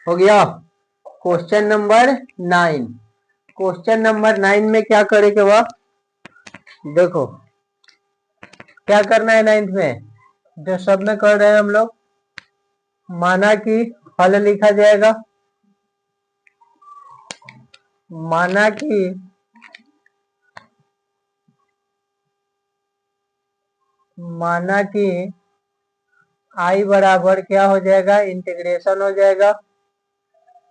हो गया। Question number 9। Question number 9 में क्या करेंगे वह देखो, क्या करना है 9th में, जो सब में कर रहे हैं हम लोग। माना कि हल लिखा जाएगा, माना कि आई बराबर क्या हो जाएगा, इंटीग्रेशन हो जाएगा,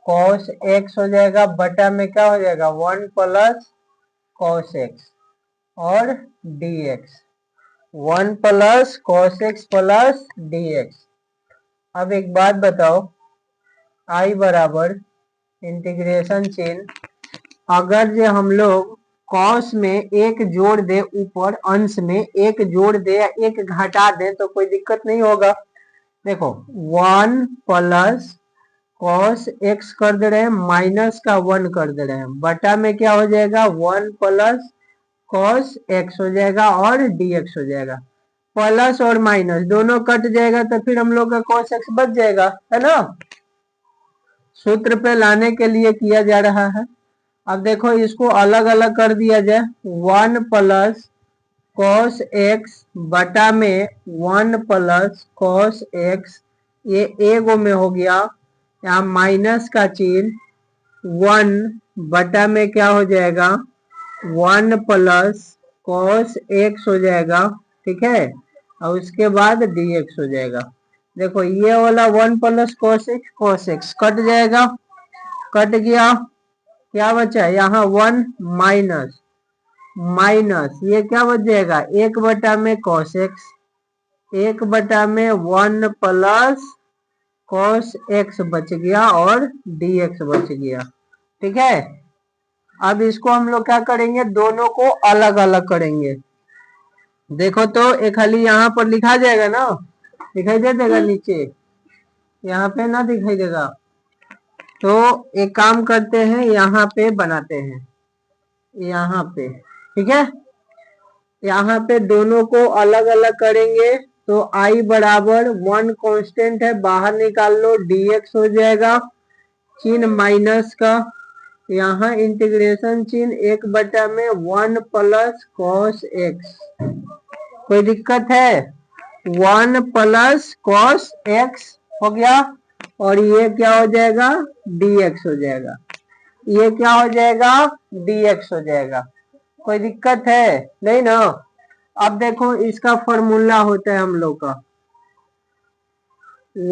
cos x हो जाएगा, बटा में क्या हो जाएगा 1 प्लस cos x और dx, 1 plus cos x plus dx। अब एक बात बताओ, आई बराबर इंटीग्रेशन चिन्ह, अगर जो हम लोग कॉस में एक जोड़ दे, ऊपर अंश में एक जोड़ दे या एक घटा दे तो कोई दिक्कत नहीं होगा। देखो 1 प्लस कॉस एक्स कर दे रहे हैं, माइनस का 1 कर दे रहे हैं, बटा में क्या हो जाएगा 1 प्लस कॉस एक्स हो जाएगा और dx हो जाएगा। प्लस और माइनस दोनों कट जाएगा तो फिर हम लोग का कॉस एक्स बच जाएगा, है ना। सूत्र पे लाने के लिए किया जा रहा है। अब देखो इसको अलग अलग कर दिया जाए, 1 प्लस कॉस एक्स बटा में 1 प्लस कॉस एक्स, ये एगो में हो गया। यहाँ माइनस का चिन्ह 1 बटा में क्या हो जाएगा 1 प्लस कॉस एक्स हो जाएगा, ठीक है, और उसके बाद dx हो जाएगा। देखो ये वाला 1 प्लस कॉस एक्स कट जाएगा, कट गया, क्या बचा यहाँ 1 माइनस माइनस, ये क्या बच जाएगा 1 बटा में कॉस एक्स, 1 बटा में 1 प्लस कॉस एक्स बच गया और dx बच गया, ठीक है। अब इसको हम लोग क्या करेंगे, दोनों को अलग अलग करेंगे। देखो तो एक खाली यहाँ पर लिखा जाएगा ना, दिखाई दे देगा नीचे, यहाँ पे ना दिखाई देगा, तो एक काम करते हैं यहाँ पे बनाते हैं, यहाँ पे, ठीक है। यहाँ पे दोनों को अलग अलग करेंगे तो आई बराबर 1 कांस्टेंट है, बाहर निकाल लो, dx हो जाएगा, चिन्ह माइनस का, यहाँ इंटीग्रेशन चिन्ह 1 बटा में 1 प्लस कॉस एक्स, कोई दिक्कत है, 1 प्लस कॉस एक्स हो गया, और ये क्या हो जाएगा dx हो जाएगा, ये क्या हो जाएगा dx हो जाएगा, कोई दिक्कत है नहीं ना। अब देखो इसका फॉर्मूला होता है हम लोग का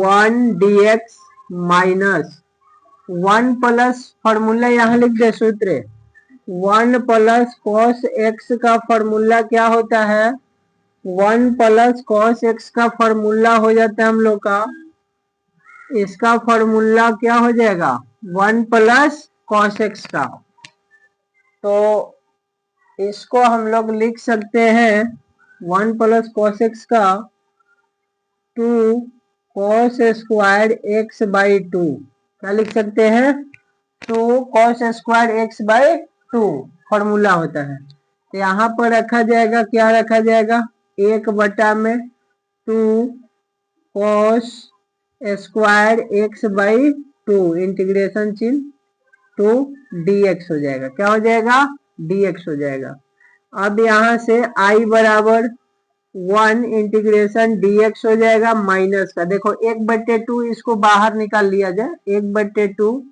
1 dx माइनस 1 प्लस, फॉर्मूला यहाँ लिख दे सूत्र, 1 प्लस कॉस एक्स का फॉर्मूला क्या होता है, 1 प्लस कॉस एक्स का फॉर्मूला हो जाता है हम लोग का, इसका फॉर्मूला क्या हो जाएगा 1 प्लस कॉस एक्स का, तो इसको हम लोग लिख सकते हैं 1 प्लस कॉस एक्स का 2 कॉस स्क्वायर एक्स बाई 2, क्या लिख सकते हैं 2 cos square x by 2 formula होता है। तो यहाँ पर रखा जाएगा, क्या रखा जाएगा 1 बटा में 2 cos square x by 2, integration चिन्ह 2 dx हो जाएगा, क्या हो जाएगा dx हो जाएगा। अब यहाँ से i बराबर 1 इंटीग्रेशन dx हो जाएगा माइनस का, देखो 1/2 इसको बाहर निकाल लिया जाए, 1/2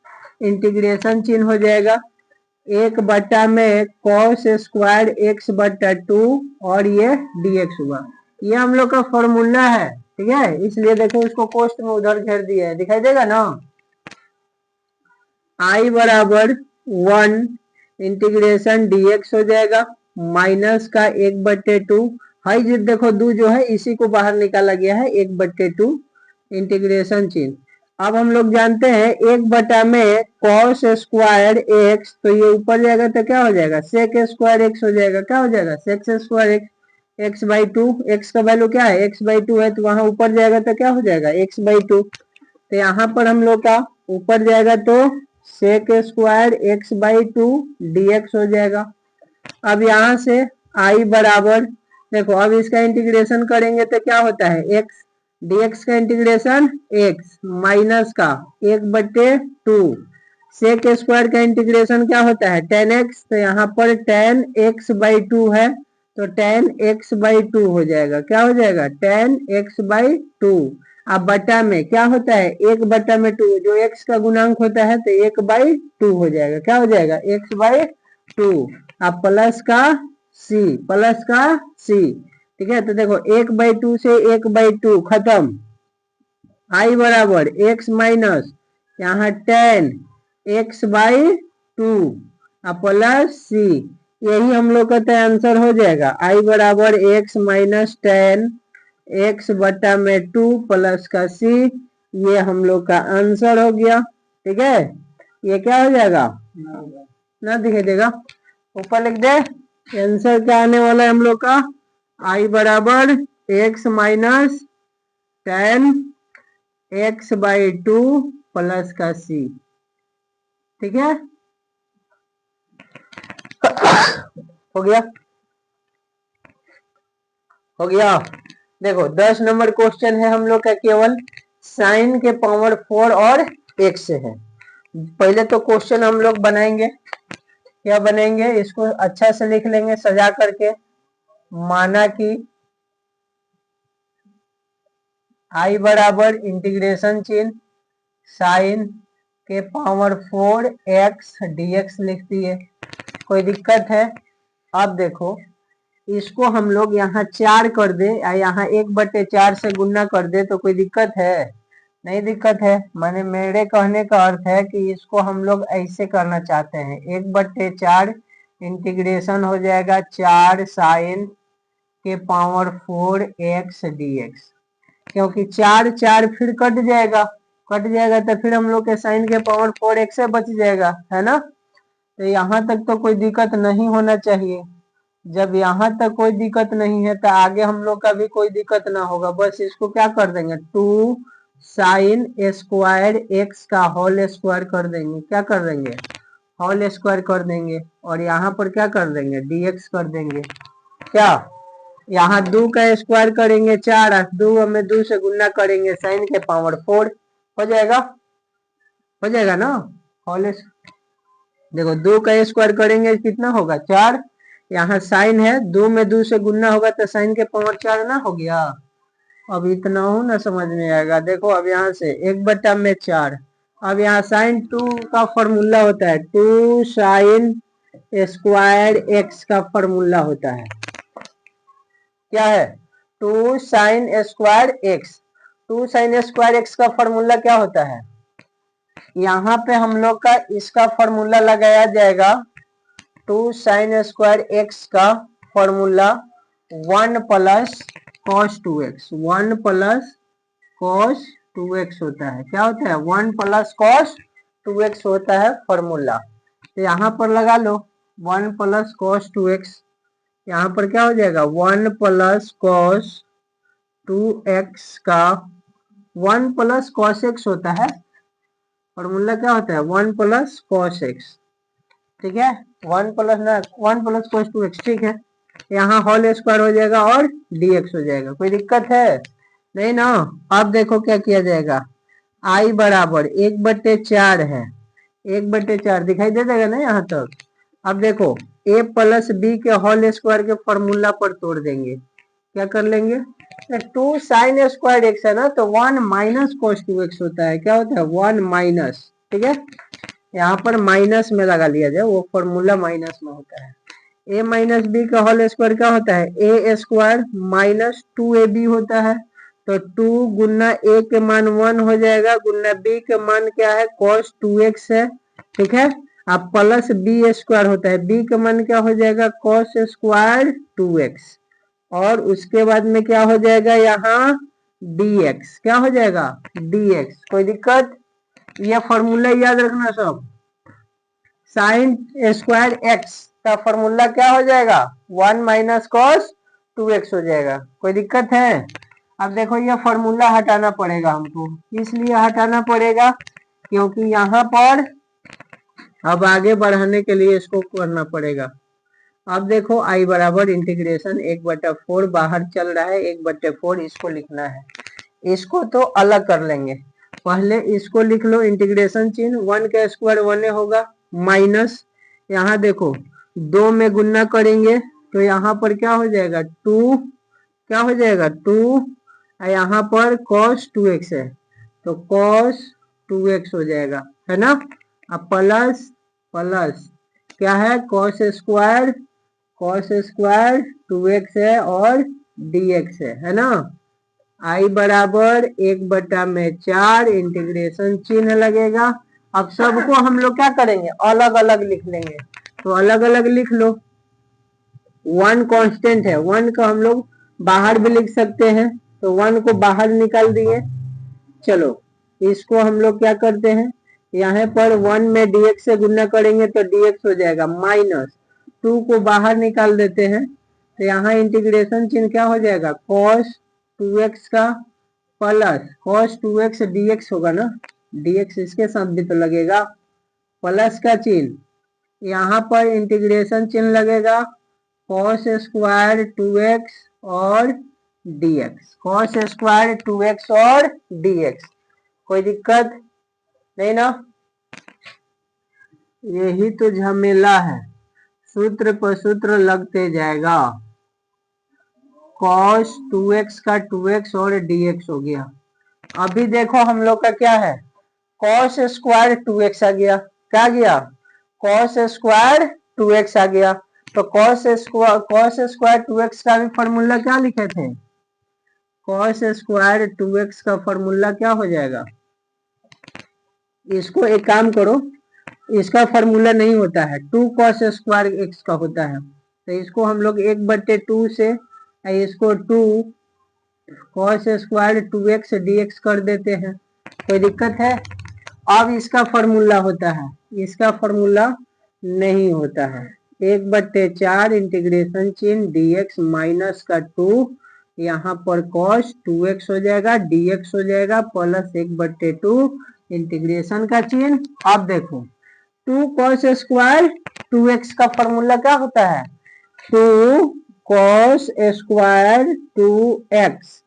इंटीग्रेशन चिन्ह हो जाएगा 1 बटा में कॉस स्क्वायर एक्स बटा 2 और ये dx हुआ, ये हम लोग का फॉर्मूला है, ठीक है। इसलिए देखो इसको कोष्ट में उधर घेर दिया है, दिखाई देगा ना। आई बराबर 1 इंटीग्रेशन dx हो जाएगा माइनस का 1/2, हाई जिद देखो 2 जो है इसी को बाहर निकाला गया है 1/2 इंटीग्रेशन चिन्ह। अब हम लोग जानते हैं 1 बटा में कॉस स्क्वायर एक्स, तो ये ऊपर जाएगा तो क्या हो जाएगा सेक स्क्वायर एक्स हो जाएगा, क्या हो जाएगा sex square x, x by 2, x का वैल्यू क्या है एक्स बाई 2 है, तो वहां ऊपर जाएगा तो क्या हो जाएगा एक्स बाई 2, तो यहाँ पर हम लोग का ऊपर जाएगा तो sec square x by 2 dx हो जाएगा। अब यहाँ से आई बराबर, देखो अब इसका इंटीग्रेशन करेंगे तो क्या होता है एक्स, dx का इंटीग्रेशन x माइनस का 1/2 सेक स्क्वायर का इंटीग्रेशन क्या होता है 10x, तो यहाँ पर 10x/2 है तो 10x/2 हो जाएगा। क्या हो जाएगा 10x/2। अब बटा में क्या होता है 1/2 जो x का गुणांक होता है तो 1/2 हो जाएगा। क्या हो जाएगा x/2। अब प्लस का c, ठीक है। तो देखो 1/2 से 1/2 खत्म, i बराबर x माइनस यहाँ 10x/2 प्लस c, यही हम लोग का आंसर हो जाएगा। i बराबर x माइनस 10x/2 प्लस का c, ये हम लोग का आंसर हो गया। ठीक है, ये क्या हो जाएगा ना दिखाई देगा, ऊपर लिख दे। आंसर क्या आने वाला है हम लोग का i बराबर x माइनस 10x/2 प्लस का c। ठीक है, हो गया, हो गया। देखो 10 नंबर क्वेश्चन है हम लोग का, केवल साइन के पावर 4 और x से है। पहले तो क्वेश्चन हम लोग बनाएंगे, क्या बनाएंगे, इसको अच्छा से लिख लेंगे सजा करके। माना कि i बराबर इंटीग्रेशन चिन्ह साइन के पावर 4 x dx लिख दिए, कोई दिक्कत है। अब देखो इसको हम लोग यहाँ 4 कर दे या यहाँ 1/4 से गुना कर दे तो कोई दिक्कत है, नहीं दिक्कत है। माने मेरे कहने का अर्थ है कि इसको हम लोग ऐसे करना चाहते हैं, 1/4 इंटीग्रेशन हो जाएगा 4 साइन के पावर 4 x dx, क्योंकि 4 फिर कट जाएगा तो फिर हम लोग के साइन के पावर 4 x से बच जाएगा, है ना। तो यहाँ तक तो कोई दिक्कत नहीं होना चाहिए। जब यहाँ तक कोई दिक्कत नहीं है तो आगे हम लोग का भी कोई दिक्कत ना होगा। बस इसको क्या कर देंगे 2 साइन स्क्वायर x का होल स्क्वायर कर देंगे, क्या कर देंगे होल स्क्वायर कर देंगे, और यहाँ पर क्या कर देंगे dx कर देंगे। क्या यहाँ 2 का स्क्वायर करेंगे 4, 2 में 2 से गुना करेंगे साइन के पावर 4 हो जाएगा ना। होल देखो 2 का स्क्वायर करेंगे कितना होगा 4, यहाँ साइन है 2 में 2 से गुना होगा तो साइन के पावर 4 ना हो गया। अब इतना हो ना समझ में आएगा। देखो अब यहाँ से 1/4, अब यहाँ साइन 2 का फॉर्मूला होता है 2 साइन स्क्वायर x का फॉर्मूला होता है, क्या है 2 sine square x। 2 sine square x का फॉर्मूला क्या होता है, यहाँ पे हम लोग का इसका फॉर्मूला लगाया जाएगा 2 साइन स्क्वायर x का formula 1 plus cos 2x, 1 plus cos 2x होता है। क्या होता है 1 प्लस cos 2x होता है फॉर्मूला। तो यहाँ पर लगा लो 1 प्लस cos 2x, यहाँ पर क्या हो जाएगा 1 प्लस cos 2x का 1 प्लस cos x होता है, फॉर्मूला क्या होता है 1 प्लस cos x। ठीक है, 1 प्लस cos 2x, ठीक है। यहाँ होल स्क्वायर हो जाएगा और dx हो जाएगा, कोई दिक्कत है नहीं ना। अब देखो क्या किया जाएगा, i बराबर 1/4 है, 1/4 दिखाई दे देगा ना यहाँ तक। अब देखो a प्लस b के होल स्क्वायर के फॉर्मूला पर तोड़ देंगे, क्या कर लेंगे 2 साइन स्क्वायर x है ना, तो 1 माइनस cos 2x होता है। क्या होता है 1 माइनस, ठीक है, यहाँ पर माइनस में लगा लिया जाए, वो फॉर्मूला माइनस में होता है। a माइनस बी का होल स्क्वायर क्या होता है a स्क्वायर माइनस 2ab होता है, तो 2 गुना a के मान 1 हो जाएगा, गुना b के मान क्या है cos 2x है, ठीक है। अब प्लस b स्क्वायर होता है, b का मान क्या हो जाएगा cos स्क्वायर 2x, और उसके बाद में क्या हो जाएगा यहाँ dx, क्या हो जाएगा dx, कोई दिक्कत। यह फॉर्मूला याद रखना सब, साइन स्क्वायर x का फॉर्मूला क्या हो जाएगा 1 माइनस cos 2x हो जाएगा, कोई दिक्कत है। अब देखो ये फॉर्मूला हटाना पड़ेगा हमको, इसलिए हटाना पड़ेगा क्योंकि यहाँ पर अब आगे बढ़ाने के लिए इसको करना पड़ेगा। अब देखो i बराबर इंटीग्रेशन 1/4 बाहर चल रहा है 1/4, इसको लिखना है इसको तो अलग कर लेंगे। पहले इसको लिख लो इंटीग्रेशन चिन्ह, 1 का स्क्वायर 1 होगा, माइनस यहाँ देखो 2 में गुना करेंगे तो यहाँ पर क्या हो जाएगा 2, क्या हो जाएगा 2, यहाँ पर cos 2x है तो cos 2x हो जाएगा, है ना। अब प्लस प्लस क्या है cos स्क्वायर 2x है और dx है ना। आई बराबर 1/4 इंटीग्रेशन चिन्ह लगेगा। अब सबको हम लोग क्या करेंगे अलग अलग लिख लेंगे, तो अलग अलग लिख लो। 1 कांस्टेंट है, 1 का हम लोग बाहर भी लिख सकते हैं, तो 1 को बाहर निकाल दिए। चलो इसको हम लोग क्या करते हैं, यहाँ पर 1 में dx से गुना करेंगे तो dx हो जाएगा, माइनस 2 को बाहर निकाल देते हैं तो यहाँ इंटीग्रेशन चिन्ह क्या हो जाएगा cos 2x का प्लस cos 2x dx होगा ना, dx इसके साथ भी तो लगेगा, प्लस का चिन्ह, यहाँ पर इंटीग्रेशन चिन्ह लगेगा cos स्क्वायर 2x और dx, cos स्क्वायर 2x और dx। कोई दिक्कत नहीं ना, यही तो झमेला है, सूत्र पर सूत्र लगते जाएगा। cos 2x का 2x और dx हो गया। अभी देखो हम लोग का क्या है, cos स्क्वायर 2x आ गया, क्या गया cos स्क्वायर 2x आ गया, तो cos स्क्वायर 2x का भी फॉर्मूला क्या लिखे थे, cos स्क्वायर 2x का फॉर्मूला क्या हो जाएगा, इसको एक काम करो, इसका फॉर्मूला नहीं होता है, 2 cos स्क्वायर x का होता है, तो इसको हम लोग 1/2 से इसको 2 cos स्क्वायर 2x dx कर देते हैं, कोई दिक्कत है। अब इसका फॉर्मूला होता है, इसका फॉर्मूला नहीं होता है, 1/4 इंटीग्रेशन चिन्ह dx माइनस का 2, यहाँ पर cos 2x हो जाएगा, dx हो जाएगा, प्लस 1/2 इंटीग्रेशन का चिन्ह। अब देखो 2 cos स्क्वायर 2x का फॉर्मूला क्या होता है, 2 cos स्क्वायर 2x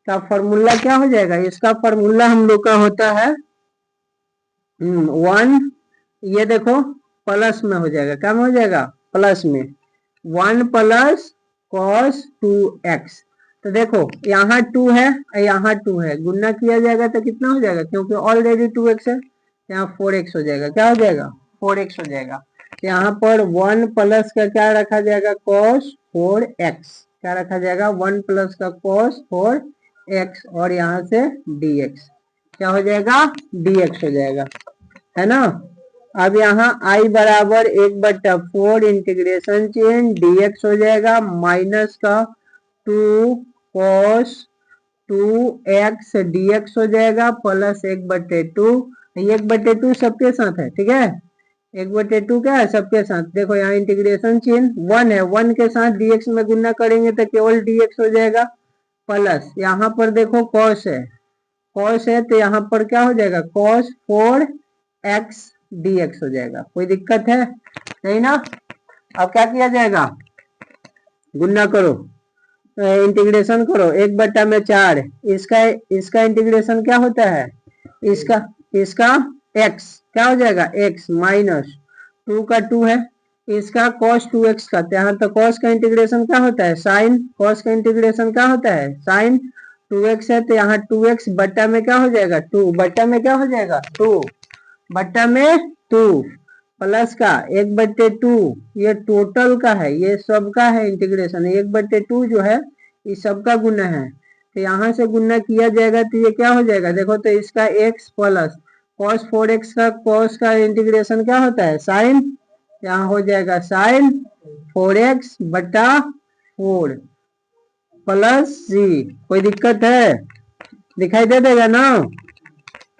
का फॉर्मूला क्या हो जाएगा, इसका फॉर्मूला हम लोग का होता है 1, ये देखो प्लस में हो जाएगा, क्या में हो जाएगा प्लस में, 1 प्लस cos 2x, तो देखो यहाँ 2 है यहाँ 2 है, गुना किया जाएगा तो कितना हो जाएगा, क्योंकि ऑलरेडी 2x है, यहाँ 4x हो जाएगा, क्या हो जाएगा 4x हो जाएगा। यहाँ पर 1 प्लस का क्या रखा जाएगा cos 4x, क्या रखा जाएगा 1 प्लस का cos 4x और यहाँ से dx, क्या हो जाएगा dx हो जाएगा, है ना। अब यहाँ i बराबर 1/4 इंटीग्रेशन चिन्ह dx हो जाएगा, माइनस का 2 cos 2x dx हो जाएगा, प्लस 1/2, 1/2 सबके साथ है, ठीक है 1/2 क्या है सबके साथ, देखो यहाँ इंटीग्रेशन चिन्ह 1 है, 1 के साथ dx में गुना करेंगे तो केवल dx हो जाएगा, प्लस यहाँ पर देखो cos है तो यहाँ पर क्या हो जाएगा cos 4x dx हो जाएगा, कोई दिक्कत है नहीं ना। अब क्या किया जाएगा, गुना करो, इंटीग्रेशन करो, 1/4, इसका इंटीग्रेशन क्या होता है, इसका x क्या हो जाएगा x माइनस 2 का 2 है, इसका cos 2x का, यहाँ तो cos का इंटीग्रेशन क्या होता है sin, cos का इंटीग्रेशन क्या होता है sin 2x है, तो यहाँ 2x बट्टा में क्या हो जाएगा 2, बट्टा में क्या हो जाएगा 2, बट्टा में 2 प्लस का 1/2, ये टोटल का है, ये सबका है इंटीग्रेशन, 1/2 जो है ये सबका गुना है, तो यहाँ से गुना किया जाएगा तो ये क्या हो जाएगा, देखो तो इसका x प्लस cos 4x का cos का इंटीग्रेशन क्या होता है sin, यहाँ हो जाएगा sin 4x बटा 4 प्लस c, कोई दिक्कत है, दिखाई दे देगा ना,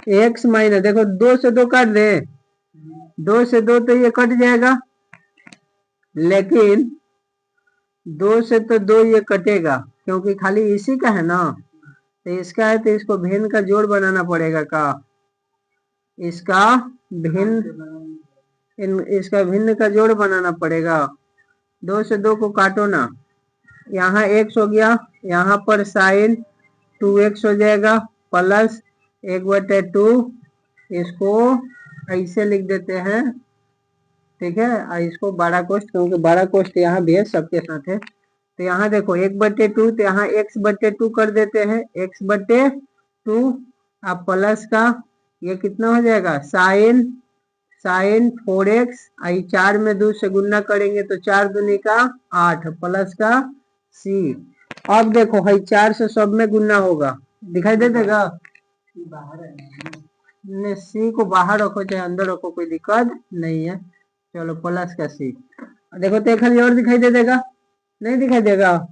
x माइनस देखो 2 से 2 काट दे, 2 से 2 तो ये कट जाएगा, लेकिन 2 से तो 2 ये कटेगा, क्योंकि खाली इसी का है ना, तो इसका है तो इसको भिन्न का जोड़ बनाना पड़ेगा का, इसका भिन्न का जोड़ बनाना पड़ेगा, 2 से 2 को काटो ना, यहाँ x हो गया, यहाँ पर sin 2x हो जाएगा प्लस 1/2, इसको ऐसे लिख देते हैं, ठीक है। इसको 12 कोष्ठ, क्योंकि 12 कोष्ठ यहाँ भी है, सबके साथ है। तो यहाँ देखो 1/2, तो यहाँ x/2 कर देते हैं, x/2 अब प्लस का ये कितना हो जाएगा साइन 4x, 4 में 2 से गुना करेंगे तो 4 दूनी का 8 प्लस का c। अब देखो भाई 4 से सब में गुना होगा, दिखाई दे देगा, सी को बाहर रखो चाहे अंदर रखो कोई दिक्कत नहीं है। चलो प्लस का सी, देखो तो खाली और दिखाई दे देगा, नहीं दिखाई देगा।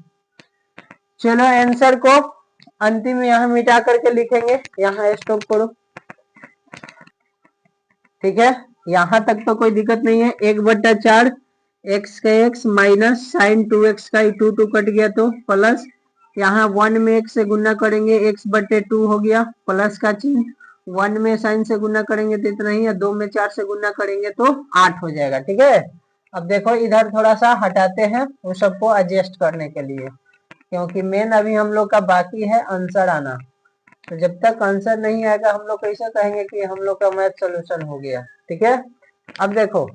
चलो आंसर को अंतिम में यहाँ मिटा करके लिखेंगे, यहाँ स्टॉप करो, ठीक है। यहाँ तक तो कोई दिक्कत नहीं है। 1/4 x का x माइनस साइन 2x का 2 कट गया तो प्लस, यहाँ 1 में x से गुना करेंगे x/2 हो गया प्लस का चिन्ह, 1 में साइन से गुना करेंगे तो इतना ही है, 2 में 4 से गुना करेंगे तो 8 हो जाएगा, ठीक है। अब देखो इधर थोड़ा सा हटाते हैं वो सबको एडजस्ट करने के लिए, क्योंकि मेन अभी हम लोग का बाकी है आंसर आना। तो जब तक आंसर नहीं आएगा हम लोग कैसे कहेंगे कि हम लोग का मैथ सोल्यूशन हो गया, ठीक है। अब देखो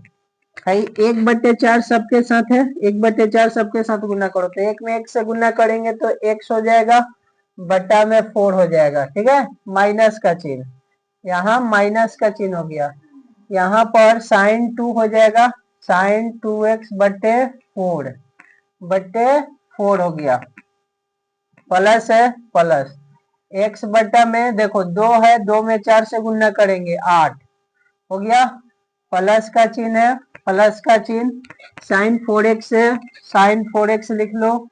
भाई 1/4 सबके साथ है, 1/4 सबके साथ गुना करो तो 1 में 1 से गुना करेंगे तो x हो जाएगा, बटा में 4 हो जाएगा, ठीक है। माइनस का चिन्ह, यहाँ माइनस का चिन्ह हो गया, यहाँ पर साइन 2 हो जाएगा, साइन 2x/4 हो गया, प्लस है प्लस x बटा में देखो 2 है, 2 में 4 से गुना करेंगे 8 हो गया, प्लस का चिन्ह है, प्लस का चिन्ह साइन 4x है, साइन 4x लिख लो,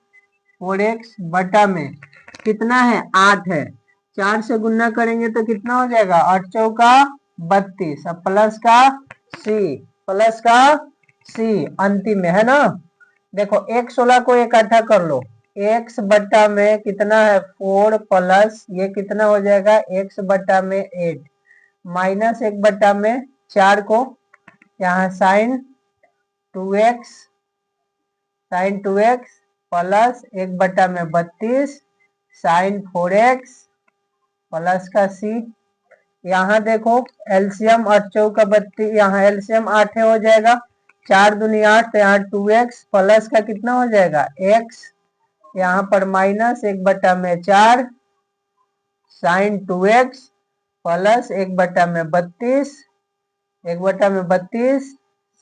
4x बटा में कितना है 8 है, 4 से गुना करेंगे तो कितना हो जाएगा 8 चौका 32, अब प्लस का c अंतिम में है ना। देखो x 16 को इकट्ठा कर लो, x बटा में कितना है 4 प्लस ये कितना हो जाएगा x बटा में 8 माइनस 1 बटा में 4 को यहाँ साइन 2x प्लस 1 बटा में 32 साइन 4x प्लस का c। यहाँ देखो एलसीएम 8 चौका 32, यहाँ एलसीएम 8 हो जाएगा, 4 दूनी 8 तो यहाँ 2x प्लस का कितना हो जाएगा x, यहाँ पर माइनस 1 बटा में 4 साइन 2x प्लस 1 बटा में 32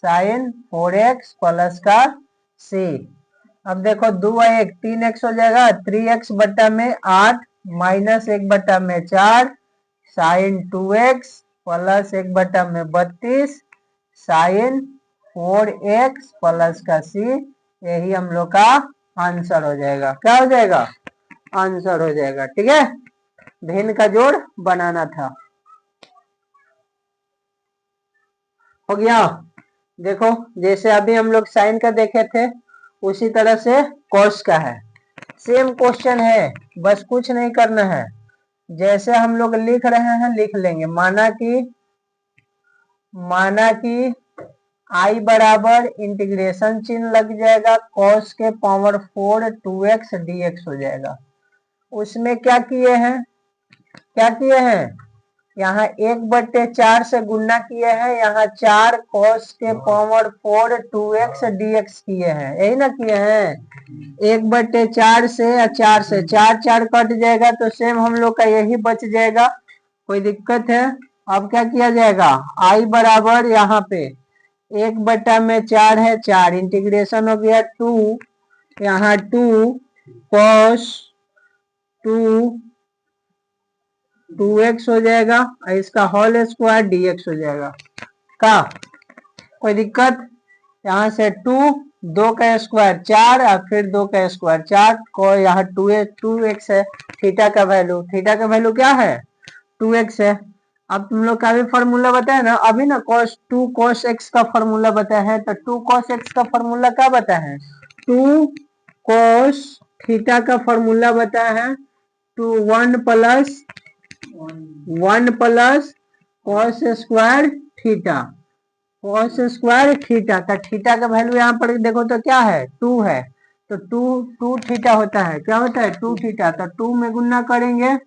साइन 4x प्लस का c। अब देखो 2 1 3x हो जाएगा, 3x बटा में 8 माइनस 1 बटा में 4 साइन 2x प्लस 1 बटा में 32 साइन 4x प्लस का c। यही हम लोग का आंसर हो जाएगा, क्या हो जाएगा आंसर हो जाएगा, ठीक है। भिन्न का जोड़ बनाना था, हो गया। देखो जैसे अभी हम लोग साइन का देखे थे उसी तरह से कॉस का है, सेम क्वेश्चन है, बस कुछ नहीं करना है, जैसे हम लोग लिख रहे हैं लिख लेंगे। माना कि आई बराबर इंटीग्रेशन चिन्ह लग जाएगा, कॉस के पावर 4 2x dx हो जाएगा। उसमें क्या किए हैं यहाँ 1/4 से गुना किए हैं, यहाँ 4 cos के पावर 4 2x dx किए हैं, यही ना किए हैं। 1/4 से 4 से 4 कट जाएगा तो सेम हम लोग का यही बच जाएगा, कोई दिक्कत है। अब क्या किया जाएगा आई बराबर यहाँ पे 1/4 है, 4 इंटीग्रेशन हो गया 2, यहाँ 2 cos 2x हो जाएगा, इसका होल स्क्वायर dx हो जाएगा, का कोई दिक्कत। यहाँ से 2 का स्क्वायर 4 और फिर 2 का स्क्वायर 4 को यहाँ 2x है, थीटा का वैल्यू क्या है 2x है। अब तुम लोग का भी फॉर्मूला बताया ना अभी ना, cos 2 cos x का फॉर्मूला बताया है, तो 2 cos x का फॉर्मूला क्या बताया है 2 cos थीटा का फॉर्मूला बताया है 1 प्लस cos स्क्वायर थीटा का थीटा का वैल्यू यहाँ पर देखो तो क्या है 2 है, तो टू थीटा होता है, क्या होता है 2 थीटा, तो 2 में गुना करेंगे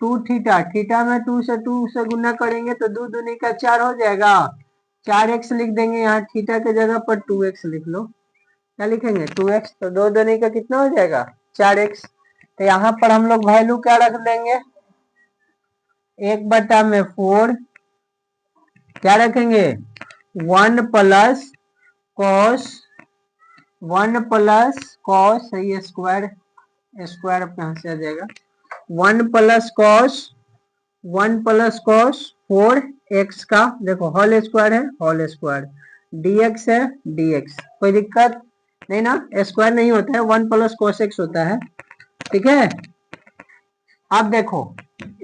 2 थीटा, थीटा में 2 से गुना करेंगे तो 2 दूनी का 4 हो जाएगा, 4x लिख देंगे, यहाँ थीटा के जगह पर 2x लिख लो, क्या लिखेंगे 2x, तो 2 दूनी का कितना हो जाएगा 4x। तो यहाँ पर हम लोग वैल्यू क्या रख देंगे, 1/4 क्या रखेंगे 1 प्लस कॉस, 1 प्लस कॉस, ये स्क्वायर स्क्वायर कहाँ से आ जाएगा, 1 plus cos, 1 plus cos 4x का, देखो होल स्क्वायर है होल स्क्वायर, dx है dx, कोई दिक्कत नहीं ना, स्क्वायर नहीं होता है, 1 प्लस कॉस x होता है, ठीक है। अब देखो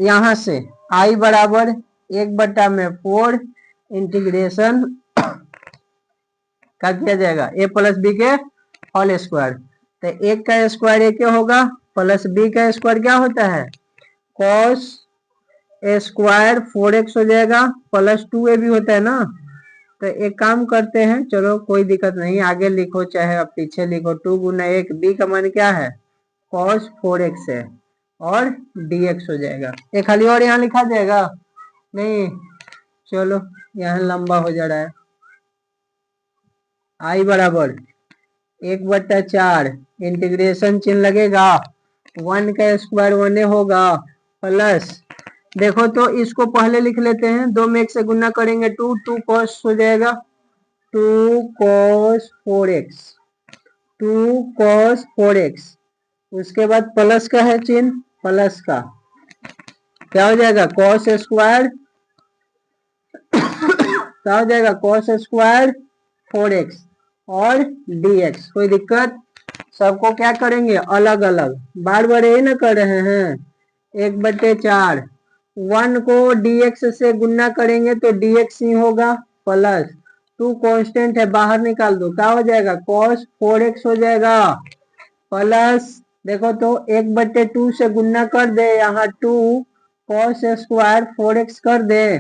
यहां से i बराबर 1/4 इंटीग्रेशन क्या किया जाएगा a प्लस बी के होल स्क्वायर, तो एक का स्क्वायर एक होगा प्लस बी का स्क्वायर क्या होता है कॉस स्क्वायर 4x हो जाएगा, प्लस 2a भी होता है ना। तो एक काम करते हैं, चलो कोई दिक्कत नहीं, आगे लिखो चाहे अब पीछे लिखो, 2 गुना 1, b का मान क्या है cos 4x है और dx हो जाएगा, एक खाली और यहाँ लिखा जाएगा नहीं, चलो यहाँ लंबा हो जा रहा है, i बराबर 1/4 इंटीग्रेशन चिन्ह लगेगा 1 का स्क्वायर 1 होगा, प्लस देखो तो इसको पहले लिख लेते हैं, 2 में 1 से गुना करेंगे 2 cos हो जाएगा, 2 cos 4x, 2 cos 4x, उसके बाद प्लस का है चिन्ह, प्लस का क्या हो जाएगा cos स्क्वायर, क्या हो जाएगा cos स्क्वायर 4x और dx, कोई दिक्कत, सबको क्या करेंगे अलग अलग, बार बार यही ना कर रहे हैं, 1/4 1 को dx से गुना करेंगे तो dx ही होगा, प्लस 2 कांस्टेंट है बाहर निकाल दो, क्या हो जाएगा cos 4x हो जाएगा, प्लस देखो तो 1/2 से गुना कर दे, यहाँ 2 cos स्क्वायर 4x कर दे,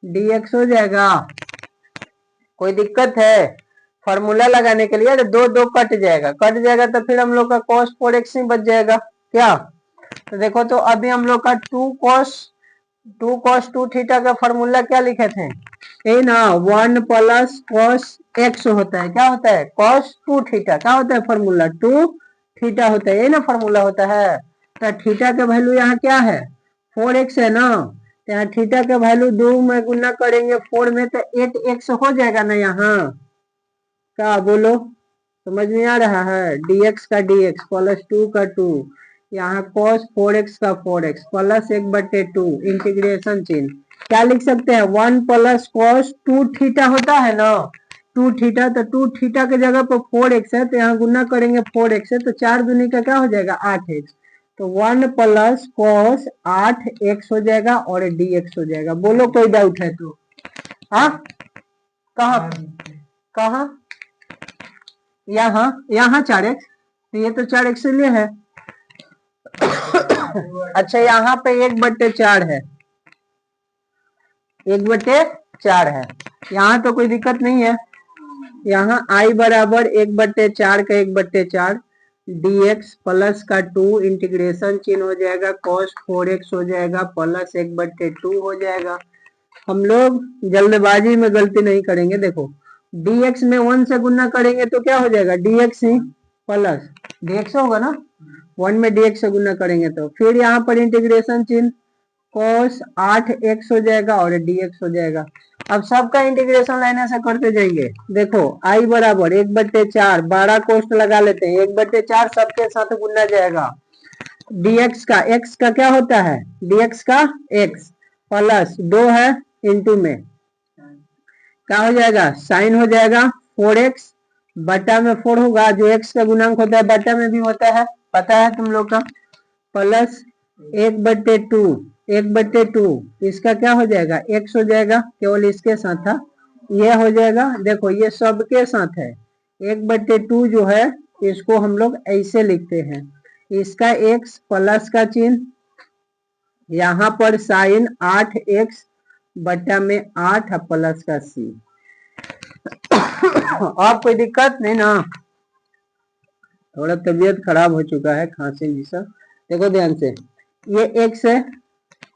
dx हो जाएगा, कोई दिक्कत है, फॉर्मूला लगाने के लिए दो दो कट जाएगा, तो फिर हम लोग का cos 4x ही बच जाएगा क्या, तो देखो तो अभी हम लोग का 2 cos 2 थीटा का फॉर्मूला क्या लिखे थे, ये ना 1 प्लस cos x होता है, क्या होता है cos 2 थीटा, क्या होता है फॉर्मूला 2 थीटा होता है, ये ना फॉर्मूला होता है, तो थीटा का वैल्यू यहाँ क्या है 4x है ना, तो यहाँ थीटा का वैल्यू 2 में गुना करेंगे 4 में तो 8x हो जाएगा ना, यहाँ क्या बोलो समझ में आ रहा है, dx का dx प्लस 2 का 2, यहाँ cos 4x का 4x प्लस 1/2 इंटीग्रेशन चिन्ह, क्या लिख सकते हैं 1 प्लस cos 2 थीटा होता है ना, 2 थीटा, तो 2 थीटा के जगह पर 4x है, तो यहाँ गुना करेंगे 4x है, तो 4 दूनी का क्या हो जाएगा 8x, तो 1 प्लस cos 8x हो जाएगा और dx हो जाएगा, बोलो कोई डाउट है तो, हाँ कहाँ कहाँ यहाँ 4x, तो ये तो 4x लिए है, अच्छा यहाँ पे 1/4 है, 1/4 है, यहाँ तो कोई दिक्कत नहीं है, यहाँ i बराबर 1/4 का 1/4 dx प्लस का 2 इंटीग्रेशन चिन्ह हो जाएगा cos 4x हो जाएगा प्लस 1/2 हो जाएगा, हम लोग जल्दबाजी में गलती नहीं करेंगे, देखो dx में 1 से गुना करेंगे तो क्या हो जाएगा dx ही प्लस dx होगा ना, 1 में dx से गुना करेंगे तो फिर यहाँ पर इंटीग्रेशन चिन्ह cos 8x हो जाएगा और dx हो जाएगा, अब सबका इंटीग्रेशन लेने से करते जाएंगे, देखो i बराबर 1/4 12 कोष्ट लगा लेते हैं, 1/4 सबके साथ गुना जाएगा, dx का x का क्या होता है dx का x प्लस 2 है इंटू में क्या हो जाएगा साइन हो जाएगा 4x बटा में 4 होगा, जो x का गुणांक होता है बटा में भी होता है, पता है तुम लोग का, प्लस 1/2 इसका क्या हो जाएगा x हो जाएगा, केवल इसके साथ था, ये हो जाएगा, देखो ये सबके साथ है, 1/2 जो है इसको हम लोग ऐसे लिखते हैं, इसका x प्लस का चिन्ह, यहाँ पर साइन 8x बटा में 8 प्लस का c, और कोई दिक्कत नहीं ना, थोड़ा तबीयत खराब हो चुका है, खांसी जैसा। देखो ध्यान से, ये एक्स है,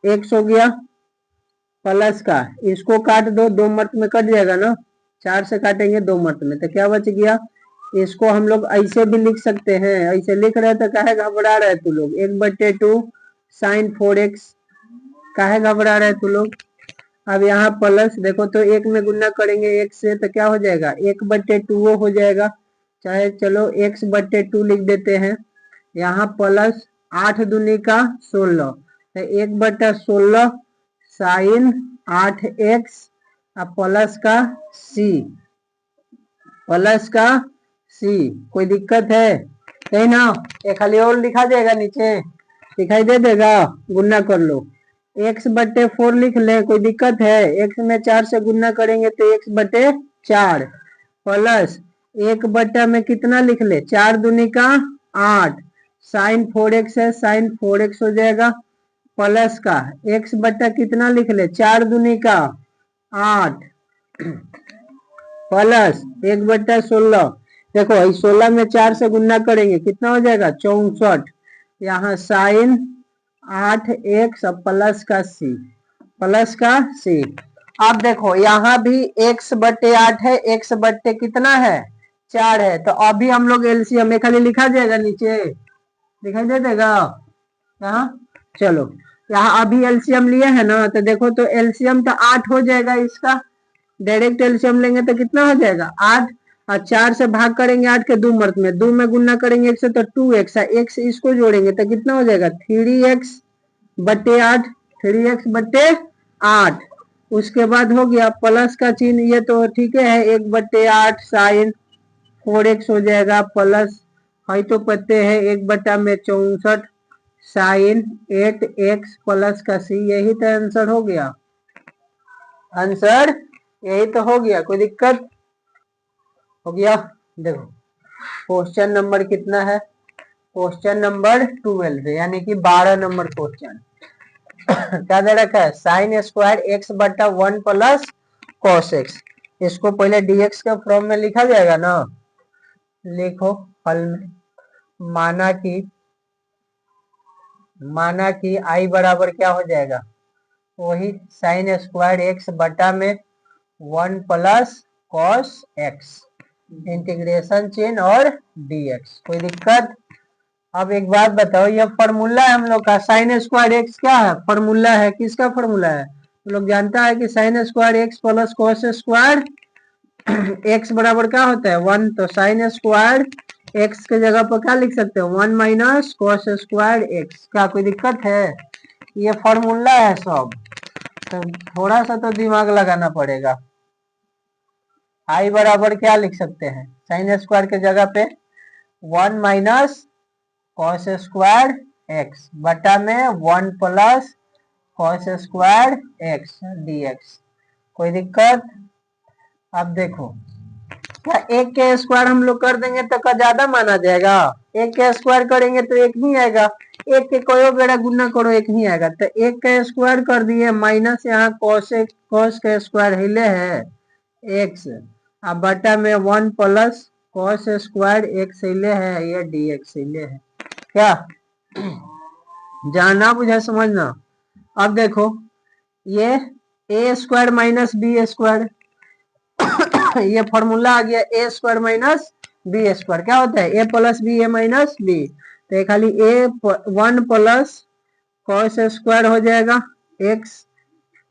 एक्स हो गया प्लस का, इसको काट दो, 2 मर्त में कट जाएगा ना, 4 से काटेंगे 2 मर्त में, तो क्या बच गया, इसको हम लोग ऐसे भी लिख सकते हैं, ऐसे लिख रहे तो काहे घबरा रहे तू लोग, 1/2 साइन 4x, काहे घबरा रहे तू लोग। अब यहाँ प्लस देखो तो 1 में गुना करेंगे एक से तो क्या हो जाएगा, 1/2 हो जाएगा, चाहे चलो x/2 लिख देते हैं। यहाँ प्लस 8 दूनी का 16, तो 1/16 साइन 8x प्लस का c, प्लस का c। कोई दिक्कत है कहीं ना, एक खाली और लिखा जाएगा, नीचे दिखाई दे देगा, गुना कर लो, x/4 लिख ले, कोई दिक्कत है, x में 4 से गुना करेंगे तो x/4 प्लस 1 में कितना लिख ले, 4 दूनी का 8 साइन 4x है, साइन 4x हो जाएगा, प्लस का x बट्टा कितना लिख ले, 4 दूनी का 8 प्लस 1/16, देखो 16 में 4 से गुना करेंगे कितना हो जाएगा, 64, यहाँ साइन 8x प्लस का c, प्लस का c। अब देखो यहाँ भी x/8 है, x/ कितना है, 4 है, तो अभी हम लोग एलसीएम खाली लिखा जाएगा, नीचे दिखाई दे देगा यहाँ। चलो यहाँ अभी एलसीएम लिए है ना, तो देखो तो एलसीएम तो 8 हो जाएगा, इसका डायरेक्ट एलसीएम लेंगे तो कितना हो जाएगा 8, और 4 से भाग करेंगे 8 के 2 मर्त में, 2 में गुना करेंगे 1 से तो 2x, x इसको जोड़ेंगे तो कितना हो जाएगा 3x/8, 3x/8। उसके बाद हो गया प्लस का चिन्ह, ये तो ठीक है, 1/8 साइन 4x हो जाएगा, प्लस है तो पते है 1/64 साइन 8x प्लस का c, यही तो आंसर हो गया, आंसर यही तो हो गया, कोई दिक्कत हो गया। देखो क्वेश्चन नंबर कितना है, क्वेश्चन नंबर 12 है, यानी कि 12 नंबर क्वेश्चन। क्या दे रखा है, साइन स्क्वायर x बटा 1 प्लस कॉस x, इसको पहले dx के फॉर्म में लिखा जाएगा ना, लिखो हल में, माना कि i बराबर क्या हो जाएगा, वही साइन स्क्वायर x बटा में 1 plus cos x, integration chain और dx, कोई दिक्कत। अब एक बात बताओ, ये फॉर्मूला है हम लोग का, साइन स्क्वायर एक्स क्या है, फॉर्मूला है, किसका फॉर्मूला है, हम लोग जानता है कि sign square x plus cos square x बराबर क्या होता है 1, तो साइन स्क्वायर एक्स के जगह पर क्या लिख सकते हो 1 माइनस कॉस स्क्वायर एक्स, क्या कोई दिक्कत है, ये फॉर्मूला है सब, तो थोड़ा सा तो दिमाग लगाना पड़ेगा। आई बराबर क्या लिख सकते हैं, साइन स्क्वायर के जगह पे 1 माइनस कॉस स्क्वायर एक्स बटा में 1 plus cos square x dx, कोई दिक्कत। अब देखो क्या एक के स्क्वायर हम लोग कर देंगे तो क्या ज्यादा माना जाएगा, एक के स्क्वायर करेंगे तो एक ही आएगा, एक के कोई बेड़ा गुना करो एक ही आएगा, तो एक का स्क्वायर कर दिए, माइनस यहाँ कॉस के स्क्वायर हिले है एक्स, अब बटा में 1 प्लस कॉस स्क्वायर एक्स हिले है, ये dx हिले है, क्या जानना बुझा समझना। अब देखो ये ए स्क्वायर माइनस बी स्क्वायर, ये फॉर्मूला आ गया, ए स्क्वायर माइनस बी स्क्वायर क्या होता है, A plus B, a minus B, तो ये खाली ए 1 प्लस कॉस स्क्वायर हो जाएगा एक्स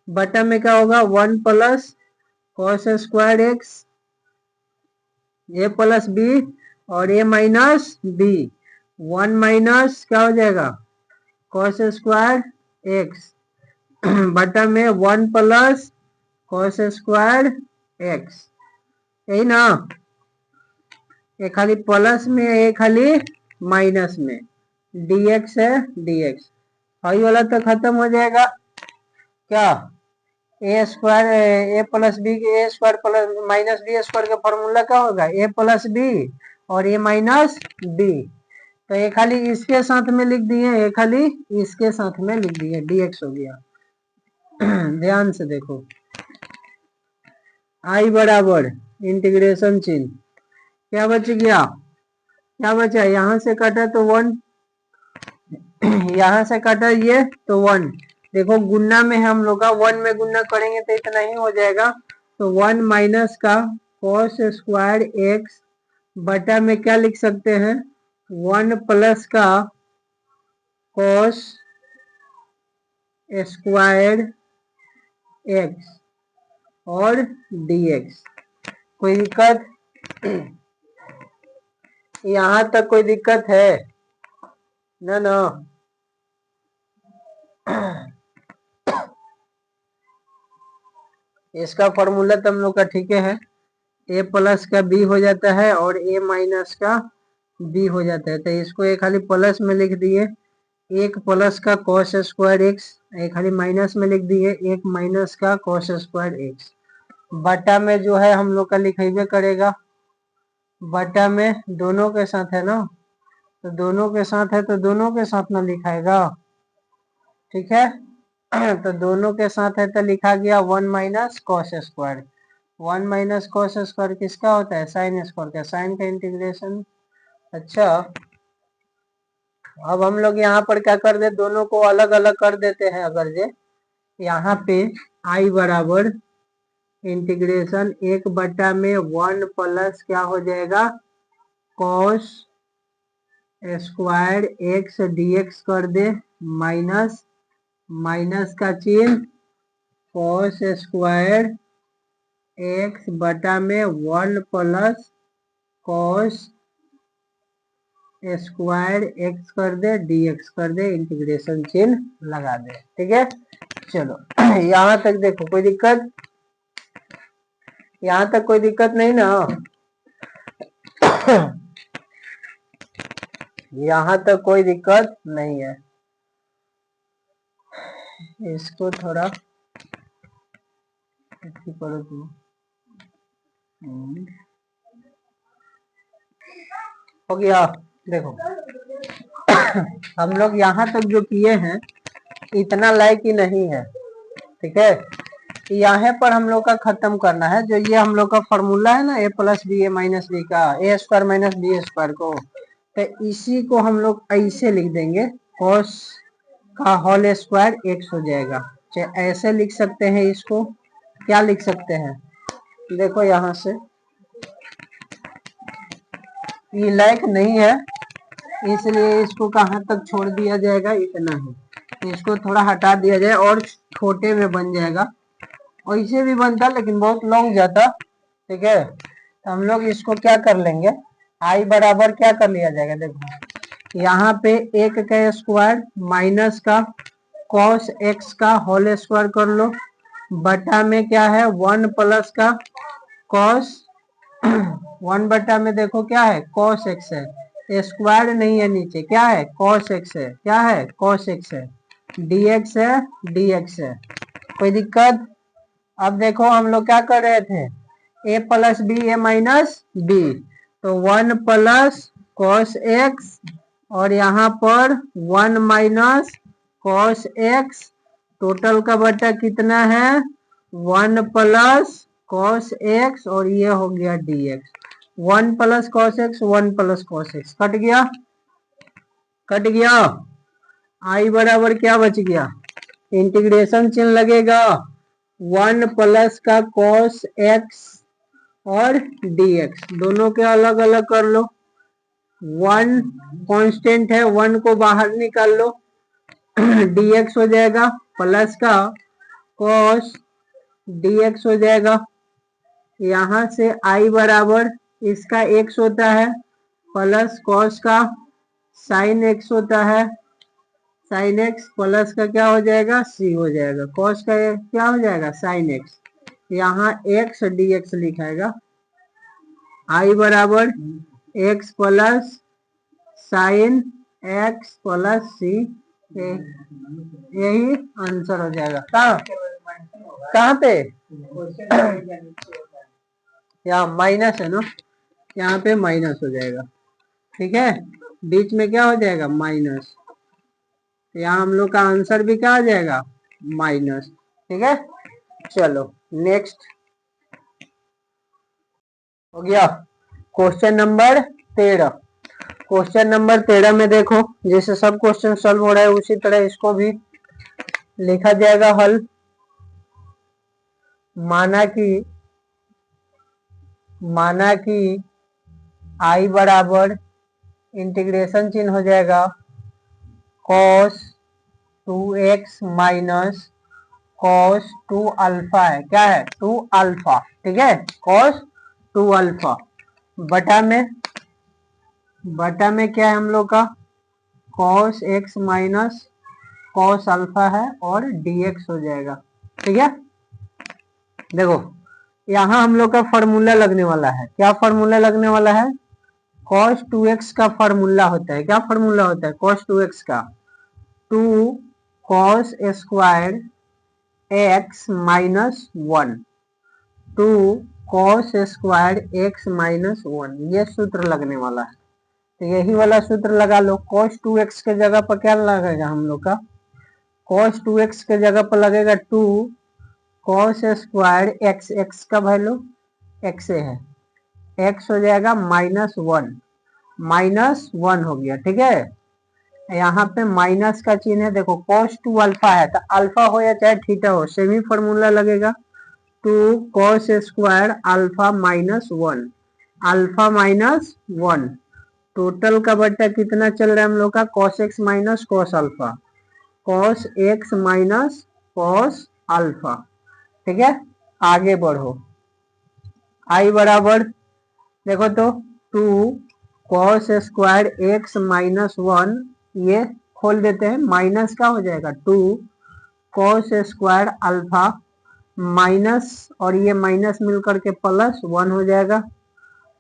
बटा में क्या होगा 1 प्लस कॉस स्क्वायर एक्स, ए प्लस बी और ए माइनस बी, 1 माइनस क्या हो जाएगा कॉस स्क्वायर एक्स बटा में 1 प्लस कॉस स्क्वायर एक्स, यही ना, एक खाली प्लस में एक खाली माइनस में, dx है dx, आई वाला तो खत्म हो जाएगा, क्या A square A plus B, A square plus minus B square का फॉर्मूला क्या होगा ए प्लस बी और ए माइनस बी, तो ये खाली इसके साथ में लिख दिए, ये खाली इसके साथ में लिख दिए, dx हो गया। ध्यान से देखो, आई बराबर इंटीग्रेशन चिन्ह क्या बच गया क्या बचा, यहाँ से कटा तो 1, यहाँ से कटा ये तो 1। देखो गुन्ना में हम लोग का 1 में गुन्ना करेंगे तो इतना ही हो जाएगा। तो 1 माइनस का कॉस स्क्वायर एक्स बटा में क्या लिख सकते हैं, 1 प्लस का कॉस स्क्वायर एक्स और dx। कोई दिक्कत, यहाँ तक कोई दिक्कत है ना ना? इसका फॉर्मूला तो हम लोग का ठीक है, a प्लस का b हो जाता है और a माइनस का b हो जाता है। तो इसको एक खाली प्लस में लिख दिए, 1 प्लस का कॉस स्क्वायर एक्स, एक खाली माइनस में लिख दिए 1 माइनस का कॉस स्क्वायर एक्स बटा में जो है हम लोग का लिखेबे करेगा, बटा में दोनों के साथ है ना, तो दोनों के साथ है तो दोनों के साथ ना लिखाएगा, ठीक है। तो दोनों के साथ है तो लिखा गया 1 minus cos square. 1 minus cos square किसका होता है, साइन स्क्वायर का, साइन का इंटीग्रेशन। अच्छा अब हम लोग यहाँ पर क्या कर दे, दोनों को अलग अलग कर देते हैं। अगर जे यहाँ पे आई बराबर इंटीग्रेशन 1 बटा में 1 प्लस क्या हो जाएगा, कॉस स्क्वायर एक्स डीएक्स कर दे, माइनस माइनस का चिन्ह कॉस स्क्वायर एक्स बटा में 1 प्लस कॉस स्क्वायर एक्स कर दे, डीएक्स कर दे, इंटीग्रेशन चिन्ह लगा दे, ठीक है। चलो यहाँ तक देखो कोई दिक्कत, यहाँ तक कोई दिक्कत नहीं ना? यहाँ तक कोई दिक्कत नहीं है। इसको थोड़ा करो तुम, हो गया। देखो हम लोग यहाँ तक जो किए हैं इतना लायक ही नहीं है, ठीक है। यहाँ पर हम लोग का खत्म करना है, जो ये हम लोग का फॉर्मूला है ना, a plus B a minus b का, a square minus B square को, तो इसी को हम लोग ऐसे लिख देंगे, कॉस का होल स्क्वायर एक्स हो जाएगा। चाहे ऐसे लिख सकते हैं, इसको क्या लिख सकते हैं, देखो यहाँ से ये लायक नहीं है इसलिए इसको कहाँ तक छोड़ दिया जाएगा, इतना ही, इसको थोड़ा हटा दिया जाए और छोटे में बन जाएगा। ऐसे भी बनता लेकिन बहुत लॉन्ग जाता, ठीक है। तो हम लोग इसको क्या कर लेंगे, आई बराबर क्या कर लिया जाएगा, देखो यहाँ पे 1 का स्क्वायर माइनस का कॉस एक्स का होल स्क्वायर कर लो, बटा में क्या है 1 प्लस का कॉस 1 बटा में देखो क्या है, कॉस एक्स है, स्क्वायर नहीं है नीचे, क्या है कॉस एक्स है, क्या है कॉस एक्स है, डीएक्स है, डीएक्स है। कोई दिक्कत? अब देखो हम लोग क्या कर रहे थे, ए plus B a minus B, तो 1 प्लस कॉस एक्स और यहाँ पर 1 माइनस कॉस एक्स, टोटल का बटा कितना है 1 प्लस कॉस एक्स और ये हो गया dx. 1 plus cos x, 1 plus cos x cut गया, कट गया। आई बराबर क्या बच गया, इंटीग्रेशन चिन्ह लगेगा 1 प्लस का कॉस एक्स और डीएक्स, दोनों के अलग अलग कर लो। 1 कांस्टेंट है, 1 को बाहर निकाल लो, डीएक्स हो जाएगा प्लस का कॉस डीएक्स हो जाएगा। यहाँ से आई बराबर इसका एक्स होता है प्लस कॉस का साइन एक्स होता है, साइन एक्स प्लस का क्या हो जाएगा सी हो जाएगा, कॉस का क्या हो जाएगा साइन एक्स, यहाँ एक्स डीएक्स लिखाएगा। आई बराबर X plus sine X plus C, यही आंसर हो जाएगा। कहाँ पे यहाँ माइनस है ना, यहाँ पे माइनस हो जाएगा, ठीक है, बीच में क्या हो जाएगा माइनस, यहाँ हम लोग का आंसर भी क्या आ जाएगा माइनस, ठीक है। चलो नेक्स्ट हो गया, क्वेश्चन नंबर 13। क्वेश्चन नंबर 13 में देखो, जैसे सब क्वेश्चन सॉल्व हो रहा है उसी तरह इसको भी लिखा जाएगा हल। माना कि आई बराबर इंटीग्रेशन चिन्ह हो जाएगा cos 2x minus cos 2 alpha है, क्या है 2 अल्फा, ठीक है cos 2 अल्फा बटा में क्या है हम लोग का cos x minus cos alpha है और dx हो जाएगा, ठीक है। देखो यहाँ हम लोग का फॉर्मूला लगने वाला है, क्या फॉर्मूला लगने वाला है cos 2x का फॉर्मूला होता है, क्या फॉर्मूला होता है cos 2x का 2 cos square x minus 1, 2 cos square x minus 1, ये सूत्र लगने वाला है। तो यही वाला सूत्र लगा लो। cos 2x के जगह पर क्या लगेगा हम लोग का cos 2x के जगह पर लगेगा 2 cos स्क्वायर x, x का वैल्यू x है, x हो जाएगा -1 हो गया, ठीक है। यहाँ पे माइनस का चिन्ह है, देखो cos 2 अल्फा है तो अल्फा हो या चाहे थीटा हो सेम ही फॉर्मूला लगेगा 2 cos square alpha -1, alpha -1 total का बट्टा कितना चल रहा है हम लोग का cos x minus cos alpha, cos x minus cos alpha, ठीक है। आगे बढ़ो, आई बराबर देखो तो 2 cos स्क्वायर x माइनस 1, ये खोल देते हैं, माइनस का हो जाएगा 2 cos स्क्वायर अल्फा माइनस और ये माइनस मिलकर के +1 हो जाएगा,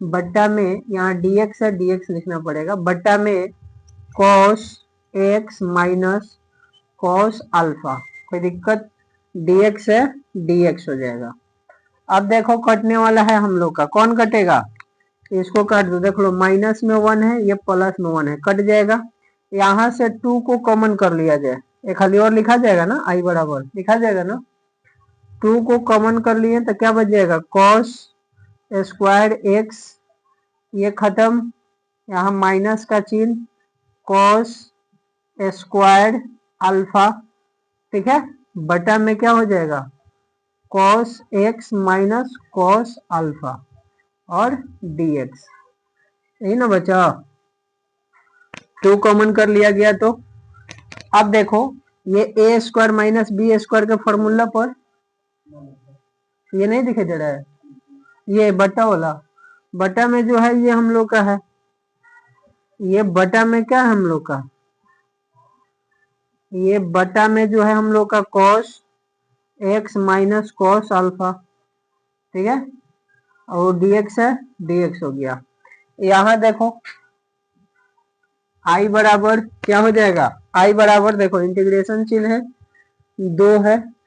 बट्टा में यहाँ dx है, dx लिखना पड़ेगा, बट्टा में cos x minus cos alpha, कोई दिक्कत, dx है dx हो जाएगा। अब देखो कटने वाला है हम लोग का, कौन कटेगा इसको काट दो, देख लो माइनस में 1 है, ये प्लस में 1 है, कट जाएगा। यहाँ से 2 को कॉमन कर लिया जाए, एक खाली और लिखा जाएगा ना, आई बराबर लिखा जाएगा ना, 2 को कॉमन कर लिए तो क्या बच जाएगा cos स्क्वायर x, ये खत्म, यहाँ माइनस का चिन्ह cos स्क्वायर अल्फा, ठीक है, बटा में क्या हो जाएगा cos x minus cos alpha और dx, यही ना बचा, 2 कॉमन कर लिया गया। तो अब देखो ये a square minus B square के फॉर्मूला पर ये नहीं दिखाई दे रहा है, ये बटा वाला, बटा में जो है ये हम लोग का है, ये बटा में क्या है हम लोग का, ये बटा में जो है हम लोग का cos x minus cos alpha, ठीक है, और dx है dx हो गया। यहाँ देखो i बराबर क्या हो जाएगा, i बराबर देखो इंटीग्रेशन चिन्ह है 2 है,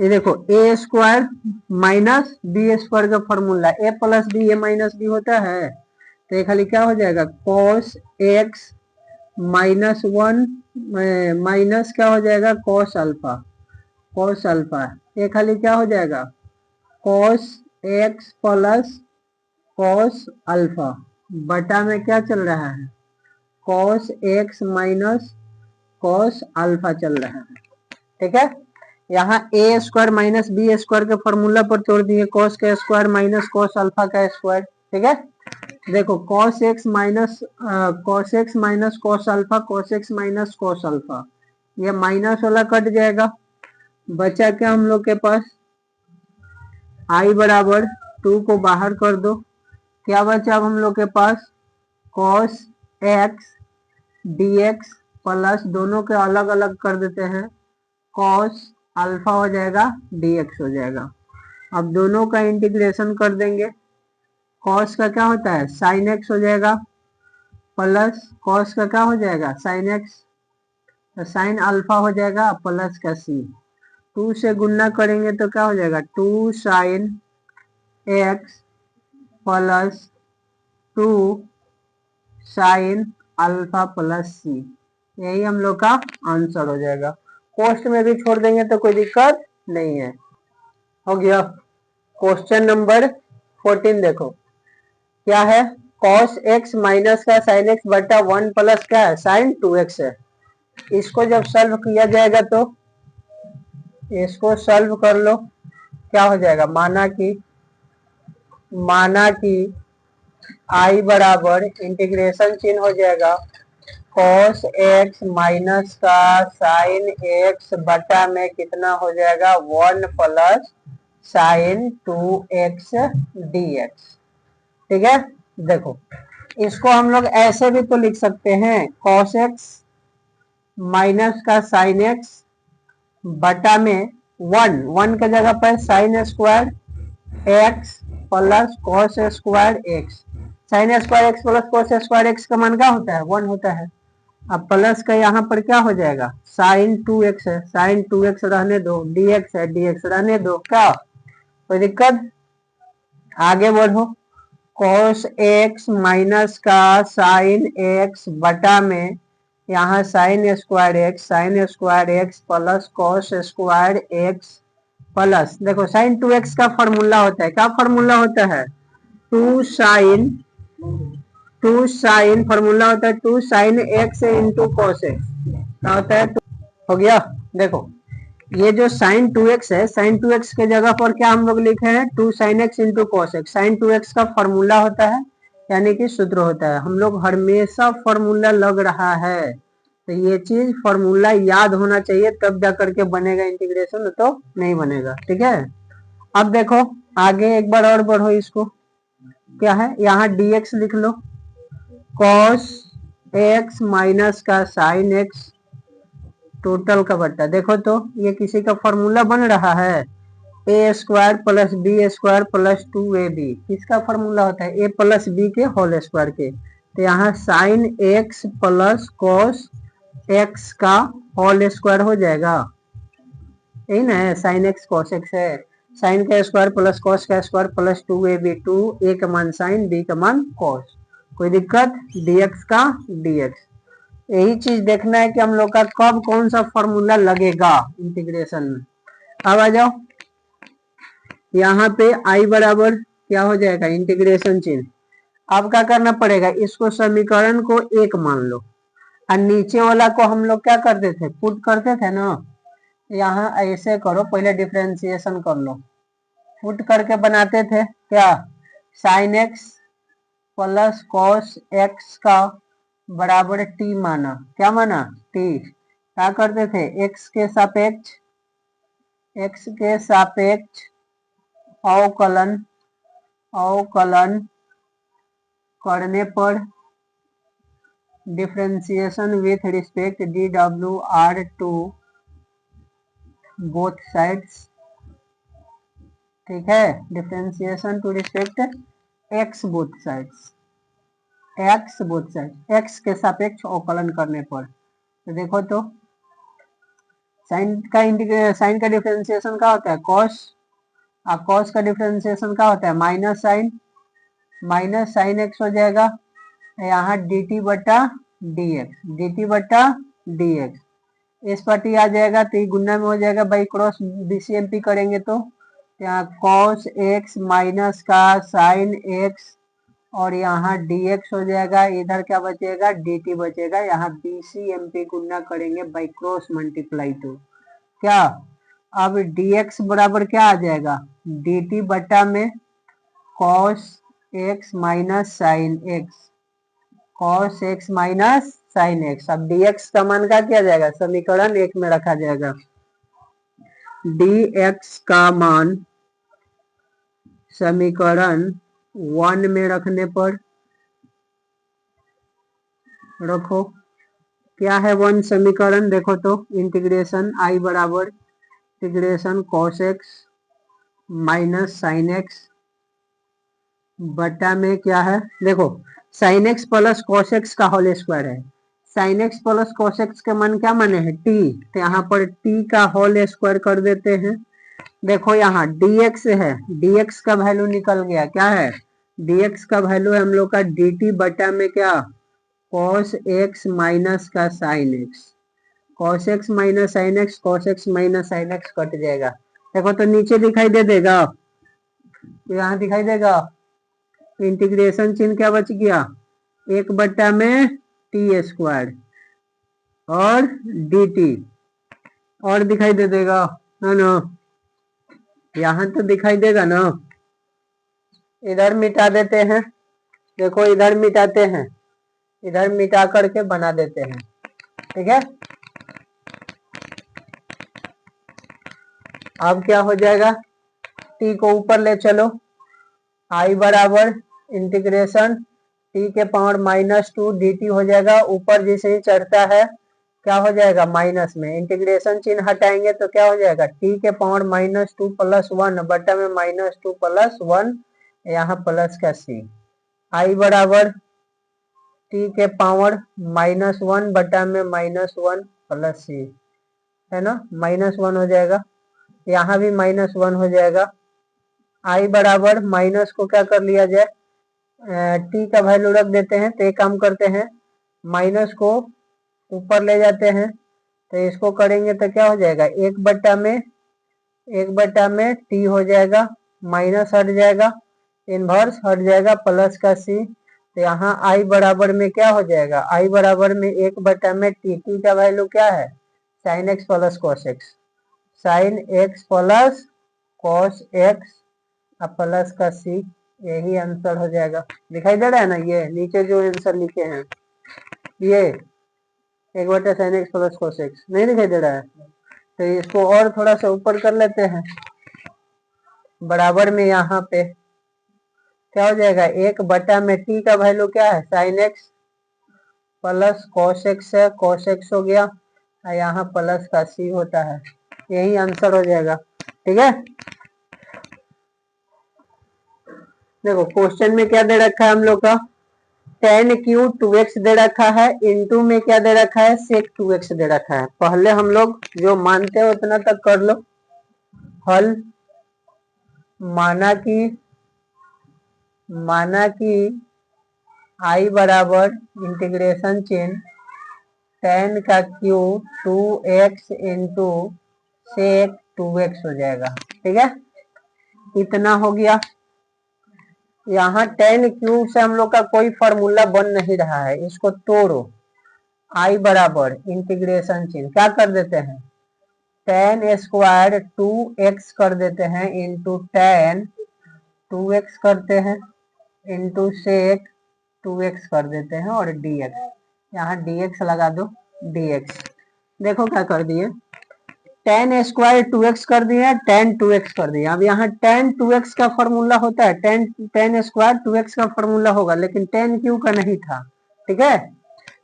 ये देखो ए स्क्वायर माइनस बी स्क्वायर का formula A plus B a minus B होता है, तो ये खाली क्या हो जाएगा cos x माइनस 1 माइनस क्या हो जाएगा cos अल्फा, ये खाली क्या हो जाएगा cos x plus cos alpha, बटा में क्या चल रहा है cos x minus cos alpha चल रहा है, ठीक है। यहाँ ए स्क्वायर माइनस बी स्क्वायर के फॉर्मूला पर तोड़ दिए cos का स्क्वायर माइनस cos अल्फा का स्क्वायर, ठीक है। देखो cos x minus cos alpha, cos x minus cos alpha, ये माइनस वाला कट जाएगा, बचा क्या हम लोग के पास i बराबर 2 को बाहर कर दो, क्या बचा अब हम लोग के पास cos x dx प्लस दोनों के अलग अलग कर देते हैं cos अल्फा हो जाएगा dx हो जाएगा। अब दोनों का इंटीग्रेशन कर देंगे, cos का क्या होता है sin x हो जाएगा प्लस cos का क्या हो जाएगा sin x, तो sin अल्फा हो जाएगा प्लस का c, 2 से गुणा करेंगे तो क्या हो जाएगा 2 sin x plus 2 sin alpha plus c, यही हम लोग का आंसर हो जाएगा। पोस्ट में भी छोड़ देंगे तो कोई दिक्कत नहीं है, हो गया। क्वेश्चन नंबर 14 देखो क्या है, कॉस एक्स माइनस का साइन एक्स बटा 1 प्लस क्या है साइन 2x है। इसको जब सॉल्व किया जाएगा तो इसको सॉल्व कर लो, क्या हो जाएगा, माना कि आई बराबर इंटीग्रेशन चिन्ह हो जाएगा कॉस एक्स माइनस का साइन एक्स बटा में कितना हो जाएगा 1 प्लस साइन 2x dx। ठीक है, देखो इसको हम लोग ऐसे भी तो लिख सकते हैं कॉस एक्स माइनस का साइन एक्स बटा में 1 के जगह पर sign square x plus cos square x. Sign square x plus cos square x का मान क्या होता है 1 होता है। अब प्लस का यहाँ पर क्या हो जाएगा साइन 2x है, साइन 2x रहने दो, dx है dx रहने दो, क्या कोई दिक्कत। आगे बढ़ो, कॉस एक्स माइनस का साइन एक्स बटा में यहाँ sign square x plus cos square x plus, देखो साइन 2x का फॉर्मूला होता है, क्या फॉर्मूला होता है 2 साइन फॉर्मूला होता है 2 sine x into cos x, क्या होता है हो गया। देखो ये जो साइन 2x है, साइन 2x के जगह पर क्या हम लोग लिखे हैं 2 sine x into cos x. Sine 2x का फॉर्मूला होता है यानी कि सूत्र होता है, हम लोग हमेशा फॉर्मूला लग रहा है तो ये चीज फॉर्मूला याद होना चाहिए तब जा करके बनेगा इंटीग्रेशन, तो नहीं बनेगा। ठीक है, अब देखो आगे एक बार और बढ़ो, इसको क्या है यहाँ dx लिख लो, कॉस एक्स माइनस का साइन एक्स टोटल का बट्टा, देखो तो ये किसी का फॉर्मूला बन रहा है A square plus B square plus 2ab, किसका फॉर्मूला होता है ए प्लस बी के होल स्क्वायर के। तो यहाँ sine X plus cos X का होल स्क्वायर हो जाएगा, यही ना है साइन एक्स कॉस एक्स है, साइन का स्क्वायर प्लस कॉस का स्क्वायर प्लस 2ab, 2 ए का मान साइन बी का मान कॉस, कोई दिक्कत, dx का dx। यही चीज देखना है कि हम लोग का कब कौन सा फॉर्मूला लगेगा इंटीग्रेशन में। अब आ जाओ यहाँ पे आई बराबर क्या हो जाएगा इंटीग्रेशन चिन्ह, अब क्या करना पड़ेगा इसको समीकरण को एक मान लो और नीचे वाला को हम लोग क्या करते थे पुट करते थे ना, यहाँ ऐसे करो पहले डिफरेंशिएशन कर लो, पुट करके बनाते थे क्या sign X plus cos X का बराबर टी माना, क्या माना टी, क्या करते थे एक्स के सापेक्ष अवकलन करने पर differentiation with respect DWR to both sides. ठीक है, differentiation to respect x both sides, x के सापेक्ष अवकलन करने पर। तो देखो तो साइन का डिफरेंशिएशन क्या होता है कॉस, और कॉस का डिफरेंशिएशन क्या होता है माइनस साइन एक्स हो जाएगा, यहाँ dt बटा dx, इस पटी आ जाएगा तो ये गुना में हो जाएगा बाई क्रॉस BCMP करेंगे तो यहाँ कॉस एक्स माइनस का साइन एक्स और यहाँ dx हो जाएगा, इधर क्या बचेगा dt बचेगा, यहाँ BCMP गुना करेंगे बाई क्रॉस मल्टीप्लाई टू, क्या अब dx बराबर क्या आ जाएगा dt बटा में cos x minus sine x, अब dx का मान क्या किया जाएगा समीकरण एक में रखा जाएगा, dx का मान समीकरण 1 में रखने पर रखो, क्या है 1 समीकरण, देखो तो इंटीग्रेशन आई बराबर integration cos x minus sine x बटा में क्या है, देखो sign X plus cos X का होल स्क्वायर है, sine X plus cos x के मान क्या माने हैं टी, तो यहाँ पर टी का होल स्क्वायर कर देते हैं। देखो यहाँ dx है, dx का वैल्यू निकल गया, क्या है dx का वैल्यू है हम लोग का dt बटा में क्या cos x माइनस का sin x, cos x minus sin x, cos x minus sin x cut जाएगा, देखो तो नीचे दिखाई दे देगा, तो यहाँ दिखाई देगा इंटीग्रेशन चिन्ह क्या बच गया, 1/t² और dt और दिखाई दे देगा है ना, यहाँ तो दिखाई देगा ना। इधर मिटा देते हैं, देखो इधर मिटाते हैं, इधर मिटा करके बना देते हैं, ठीक है। अब क्या हो जाएगा, t को ऊपर ले चलो, i बराबर इंटीग्रेशन t के पावर -2 dt हो जाएगा। ऊपर जैसे ही चढ़ता है क्या हो जाएगा, माइनस में इंटीग्रेशन चिन्ह हटाएंगे तो क्या हो जाएगा, t के पावर -2 + 1 बटा में -2 + 1, यहाँ प्लस का c। i बराबर t के पावर -1 बटा में -1 + c है ना, -1 हो जाएगा, यहाँ भी -1 हो जाएगा। i बराबर माइनस को क्या कर लिया जाए, t का वैल्यू रख देते हैं, तो एक काम करते हैं, माइनस को ऊपर ले जाते हैं, तो इसको करेंगे तो क्या हो जाएगा, 1/में t हो जाएगा, माइनस हट जाएगा, इनवर्स हट जाएगा, प्लस का c। तो यहाँ i बराबर में क्या हो जाएगा, i बराबर में 1/में t का वैल्यू क्या है, sin x + cos x, sin x + cos x plus का c, यही आंसर हो जाएगा। दिखाई दे रहा है ना, ये नीचे जो आंसर लिखे हैं ये 1/sin x + cos x नहीं दिखाई दे रहा है, तो इसको और थोड़ा सा ऊपर कर लेते हैं, बराबर में यहाँ पे क्या हो जाएगा, 1/में t का वैल्यू क्या है, sin x + cos x है, cos x हो गया, यहाँ प्लस का c होता है, यही आंसर हो जाएगा, ठीक है। देखो क्वेश्चन में क्या दे रखा है हम लोग का, tan q 2x दे रखा है, इनटू में क्या दे रखा है, sec 2x दे रखा है। पहले हम लोग जो मानते हैं उतना तक कर लो। हल, माना कि i बराबर इंटीग्रेशन चिन्ह tan का q 2x into sec 2x हो जाएगा, ठीक है, इतना हो गया। यहाँ tan क्यूब से हम लोग का कोई फॉर्मूला बन नहीं रहा है, इसको तोड़ो, i बराबर इंटीग्रेशन चिन्ह क्या कर देते हैं, tan² 2x कर देते हैं, इंटू tan 2x करते हैं, इंटू sec 2x कर देते हैं, और dx, यहाँ dx लगा दो, dx देखो क्या कर दिए, tan² 2x कर दिया, tan 2x कर दिया। अब यहाँ tan 2x का फॉर्मूला होता है, tan² 2x का फॉर्मूला होगा, लेकिन tan क्यू का नहीं था, ठीक है,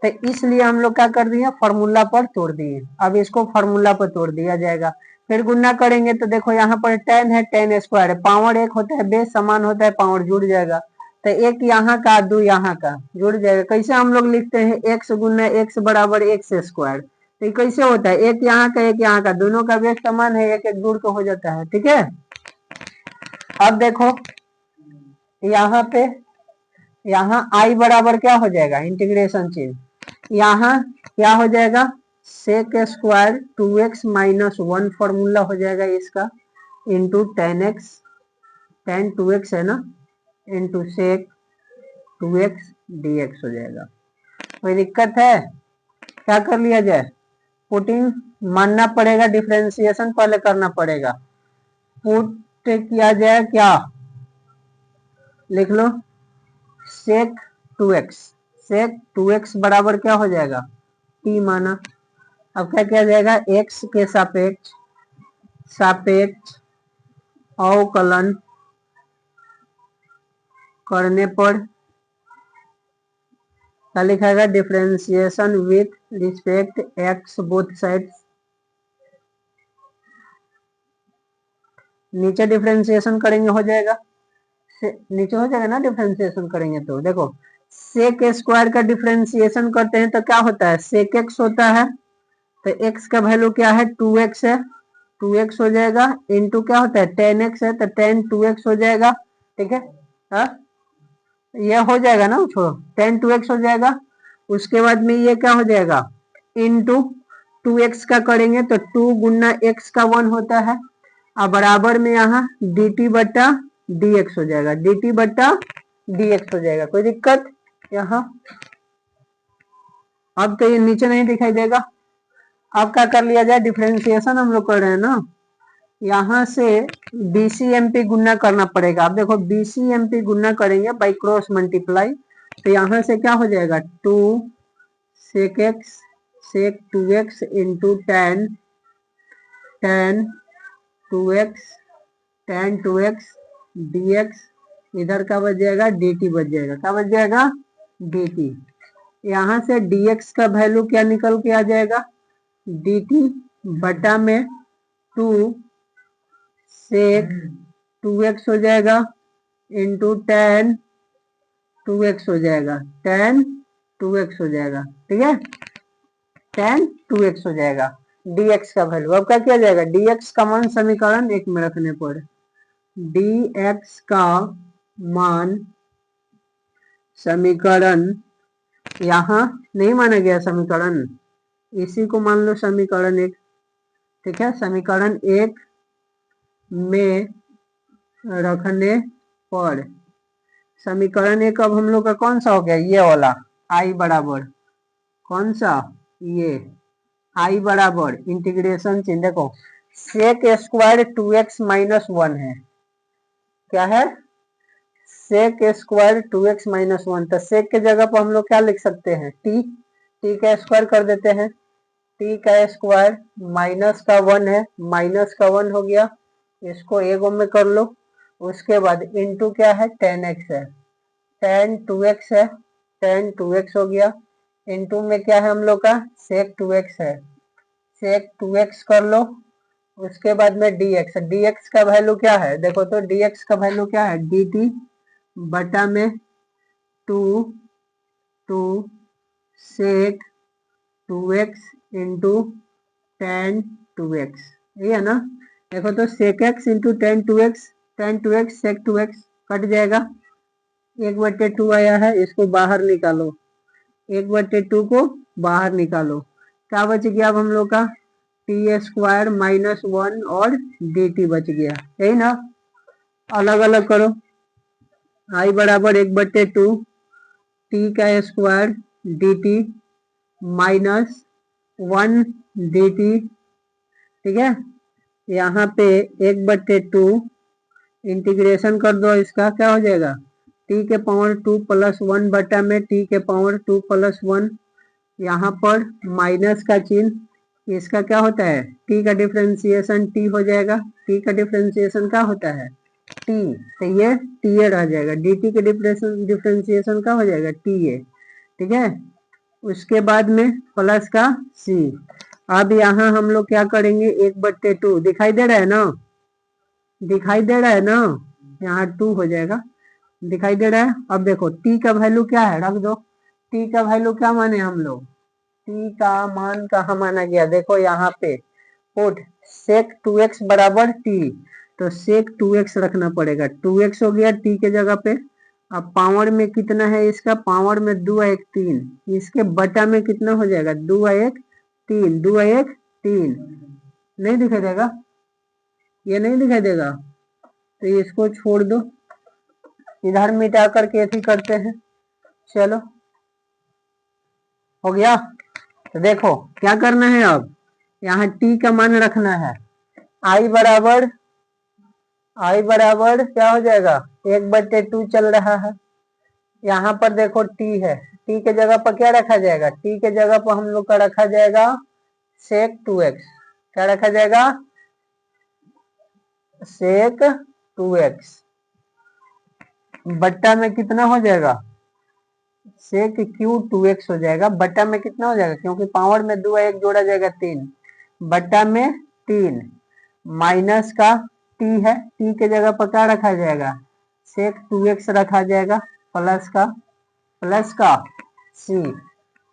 तो इसलिए हम लोग क्या कर दिए, फॉर्मूला पर तोड़ दिए। अब इसको फॉर्मूला पर तोड़ दिया जाएगा, फिर गुना करेंगे तो देखो यहाँ पर tan है, tan² है, पावर एक होता है, बेस समान होता है, पावर जुड़ जाएगा, तो एक यहाँ का 2 यहाँ का जुड़ जाएगा। कैसे हम लोग लिखते हैं, x गुना x बराबर x², तो कैसे होता है, एक यहाँ का एक यहाँ का, दोनों का बेस समान है, एक एक दूर तो हो जाता है, ठीक है। अब देखो यहाँ पे, यहाँ i बराबर क्या हो जाएगा, इंटीग्रेशन चिन्ह, यहाँ क्या हो जाएगा, sec² 2x - 1 फॉर्मूला हो जाएगा इसका, into tan x, tan 2x है ना, इंटू sec 2x dx हो जाएगा। कोई दिक्कत है, क्या कर लिया जाए, पुटिंग मानना पड़ेगा, डिफरेंशिएशन पहले करना पड़ेगा, पुट किया जाए, क्या लिख लो, sec 2x बराबर क्या हो जाएगा, t माना। अब क्या किया जाएगा, x के सापेक्ष अवकलन करने पर क्या लिखाएगा, differentiation with respect x both sides, नीचे डिफरेंशिएशन करेंगे हो जाएगा, नीचे हो जाएगा ना डिफरेंशिएशन करेंगे तो देखो, sec² का डिफरेंशिएशन करते हैं तो क्या होता है, sec x होता है, तो x का वैल्यू क्या है, 2x है, 2x हो जाएगा, इंटू क्या होता है, tan x है, तो tan 2x हो जाएगा, ठीक है, हाँ ये हो जाएगा ना, छोड़ो, tan 2x हो जाएगा। उसके बाद में ये क्या हो जाएगा, इंटू 2x का करेंगे तो 2 गुना x का 1 होता है, अब बराबर में यहाँ dt बटा dx हो जाएगा, dt बटा dx हो जाएगा। कोई दिक्कत यहाँ? अब तो ये नीचे नहीं दिखाई देगा। अब क्या कर लिया जाए, डिफरेंशिएशन हम लोग कर रहे हैं ना, यहाँ से BCMP गुना करना पड़ेगा। अब देखो BCMP गुना करेंगे बाई क्रॉस मल्टीप्लाई, तो यहाँ से क्या हो जाएगा 2 sec x sec 2x into tan 2x tan 2x dx, इधर का बच जाएगा dt बच जाएगा। क्या बच जाएगा? dt। यहाँ से dx का वैल्यू क्या निकल के आ जाएगा, dt बटा में 2 sec 2x हो जाएगा इंटू tan 2x हो जाएगा, tan 2x हो जाएगा। ठीक है, tan 2x हो जाएगा dx का वैल्यू। अब क्या किया जाएगा, dx का मान समीकरण 1 में रखने पर dx का मान समीकरण, यहाँ नहीं माना गया समीकरण, इसी को मान लो समीकरण 1। ठीक है, समीकरण 1 में रखने पर समीकरण 1 अब हम लोग का कौन सा हो गया, ये वाला i बराबर कौन सा, ये i बराबर इंटीग्रेशन चिन्ह, देखो sec स्क्वायर 2x माइनस 1 है। क्या है, sec स्क्वायर 2x माइनस 1। तो sec के जगह पर हम लोग क्या लिख सकते हैं, t का स्क्वायर कर देते हैं, t का स्क्वायर माइनस का 1 है, माइनस का 1 हो गया, इसको एगो में कर लो। उसके बाद इंटू क्या है, tan x है, tan 2x है, tan 2x हो गया, इंटू में क्या है हम लोग का sec 2x है, sec 2x कर लो। उसके बाद में dx का वैल्यू क्या है, देखो तो dx का वैल्यू क्या है, dt बटा में 2 sec 2x into tan 2x, ये है ना। देखो तो sec x into tan 2x sec 2x cut जाएगा, 1/2 आया है, इसको बाहर निकालो, 1/2 को बाहर निकालो, क्या बच गया अब हम लोग का, टी स्क्वायर माइनस 1 और dt बच गया, यही ना। अलग अलग करो, i बराबर 1/2 t का स्क्वायर dt माइनस 1 dt। ठीक है, यहाँ पे 1/2 इंटीग्रेशन कर दो, इसका क्या हो जाएगा, t के पावर 2 प्लस 1 बटा में t के पावर 2 प्लस 1, यहाँ पर माइनस का चिन्ह, इसका क्या होता है, t का डिफरेंशिएशन t हो जाएगा, t का डिफरेंशिएशन क्या होता है t, तो ये ta रह जाएगा, dt के डिफरेंशिएशन क्या हो जाएगा ta। ठीक है, उसके बाद में प्लस का c। अब यहाँ हम लोग क्या करेंगे, 1/2 दिखाई दे रहा है ना, दिखाई दे रहा है ना, यहाँ 2 हो जाएगा, दिखाई दे रहा है। अब देखो t का वैल्यू क्या है, रख दो, t का वैल्यू क्या माने हम लोग, t का मान कहाँ माना गया, देखो यहाँ पे पुट sec 2x बराबर t, तो sec 2x रखना पड़ेगा, 2x हो गया t के जगह पे। अब पावर में कितना है इसका, पावर में 2 1 3, इसके बटा में कितना हो जाएगा 2 1 3, 2 1 3, नहीं दिखाई देगा, ये नहीं दिखाई देगा, तो इसको छोड़ दो, इधर मिटा करके ऐसे करते हैं। चलो हो गया, तो देखो क्या करना है, अब यहाँ t का मान रखना है, i बराबर क्या हो जाएगा, 1/2 चल रहा है, यहाँ पर देखो t है, t के जगह पर क्या रखा जाएगा, t के जगह पर हम लोग का रखा जाएगा sec 2x, क्या रखा जाएगा sec 2x बट्टा में कितना हो जाएगा sec क्यू 2x हो जाएगा, बट्टा में कितना हो जाएगा, क्योंकि पावर में 2 1 जोड़ा जाएगा 3, बट्टा में 3 माइनस का t है, t के जगह पर क्या रखा जाएगा sec 2x रखा जाएगा, प्लस का c।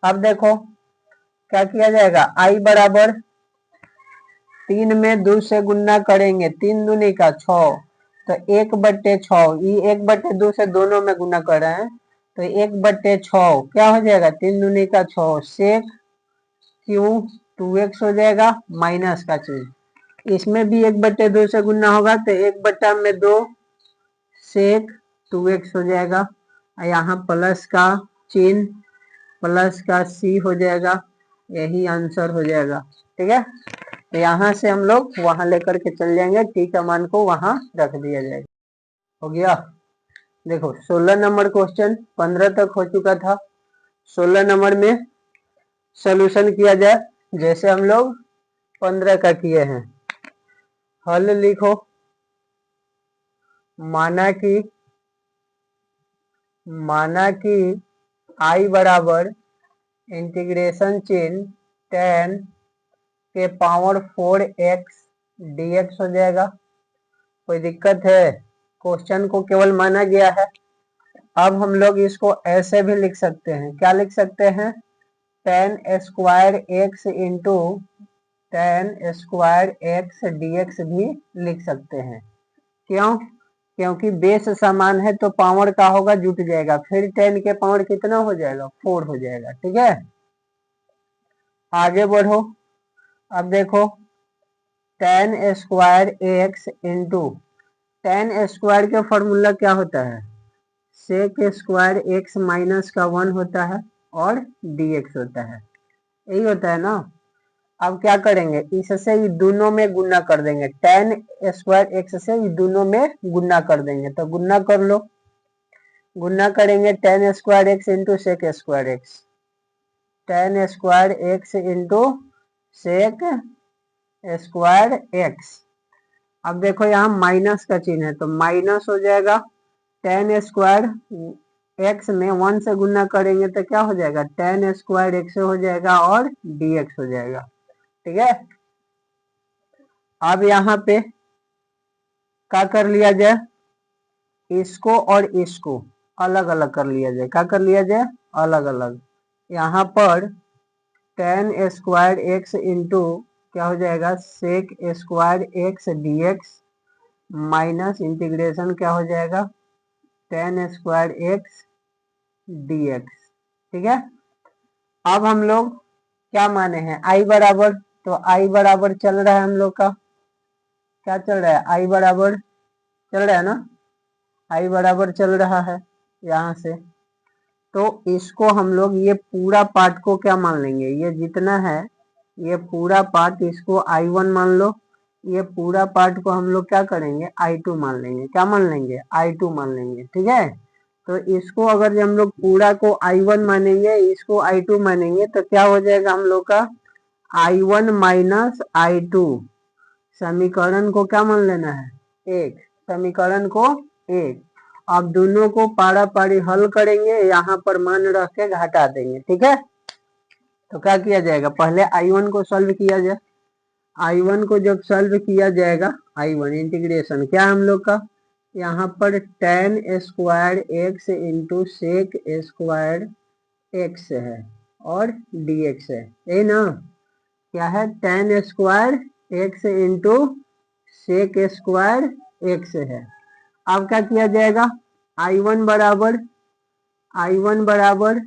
अब देखो क्या किया जाएगा, i बराबर 3 में 2 से गुना करेंगे, 3 दूनी का 6, तो 1/6, ये 1/2 से दोनों में गुना कर रहे हैं, तो 1/6 क्या हो जाएगा, 3 दूनी का 6 sec क्यू 2x हो जाएगा, माइनस का चीज, इसमें भी 1/2 से गुना होगा, तो 1/2 sec 2x हो जाएगा। यहाँ प्लस का चिन्ह, प्लस का सी हो जाएगा, यही आंसर हो जाएगा। ठीक है, तो यहाँ से हम लोग वहां लेकर के चल जाएंगे, टी का मान को वहां रख दिया जाएगा। हो गया। देखो 16 नंबर क्वेश्चन, 15 तक हो चुका था। 16 नंबर में सॉल्यूशन किया जाए जैसे हम लोग 15 का किए हैं। हल लिखो। माना कि आई बराबर इंटीग्रेशन चिन्ह tan के पावर 4x dx हो जाएगा। कोई दिक्कत है? क्वेश्चन को केवल माना गया है। अब हम लोग इसको ऐसे भी लिख सकते हैं, क्या लिख सकते हैं? tan square x into tan square x dx भी लिख सकते हैं। क्यों? क्योंकि बेस समान है तो पावर का होगा जुट जाएगा, फिर 10 के पावर कितना हो जाएगा? 4 हो जाएगा। ठीक है, आगे बढ़ो। अब देखो tan square x into tan square का फॉर्मूला क्या होता है? सेक स्क्वायर x माइनस का 1 होता है और dx होता है, यही होता है ना। अब क्या करेंगे? इससे ये दोनों में गुना कर देंगे, tan स्क्वायर x से ये दोनों में गुना कर देंगे, तो गुना कर लो। गुना करेंगे tan square x into sec square x, tan square x into sec square x। अब देखो यहाँ माइनस का चिन्ह है तो माइनस हो जाएगा। tan स्क्वायर x में 1 से गुना करेंगे तो क्या हो जाएगा? tan स्क्वायर x हो जाएगा और dx हो जाएगा। ठीक है, अब यहाँ पे क्या कर लिया जाए? इसको और इसको अलग अलग कर लिया जाए। क्या कर लिया जाए? अलग अलग। यहाँ पर tan स्क्वायर x इंटू क्या हो जाएगा? Sec square x dx minus integration क्या हो जाएगा? tan square x dx। ठीक है, अब हम लोग क्या माने हैं? i बराबर, तो i बराबर चल रहा है हम लोग का, क्या चल रहा है? i बराबर चल रहा है ना, i बराबर चल रहा है यहाँ से। तो इसको हम लोग ये पूरा पार्ट को क्या मान लेंगे? ये जितना है ये पूरा पार्ट, इसको i1 मान लो। ये पूरा पार्ट को हम लोग क्या करेंगे? i2 मान लेंगे। क्या मान लेंगे? i2 मान लेंगे। ठीक है, तो इसको अगर हम लोग पूरा को i1 मानेंगे, इसको i2 मानेंगे, तो क्या हो जाएगा हम लोग का? i1 minus i2। समीकरण को क्या मान लेना है? एक। समीकरण को एक। अब दोनों को पारा पारी हल करेंगे, यहाँ पर मान रख के घटा देंगे। ठीक है, तो क्या किया जाएगा? पहले i1 को सॉल्व किया जाए। i1 को जब सॉल्व किया जाएगा, i1 इंटीग्रेशन क्या है हम लोग का? यहाँ पर tan square x into sec square x है और dx है, यही ना? क्या है? tan square x into sec square x है। अब क्या किया जाएगा? i1 बराबर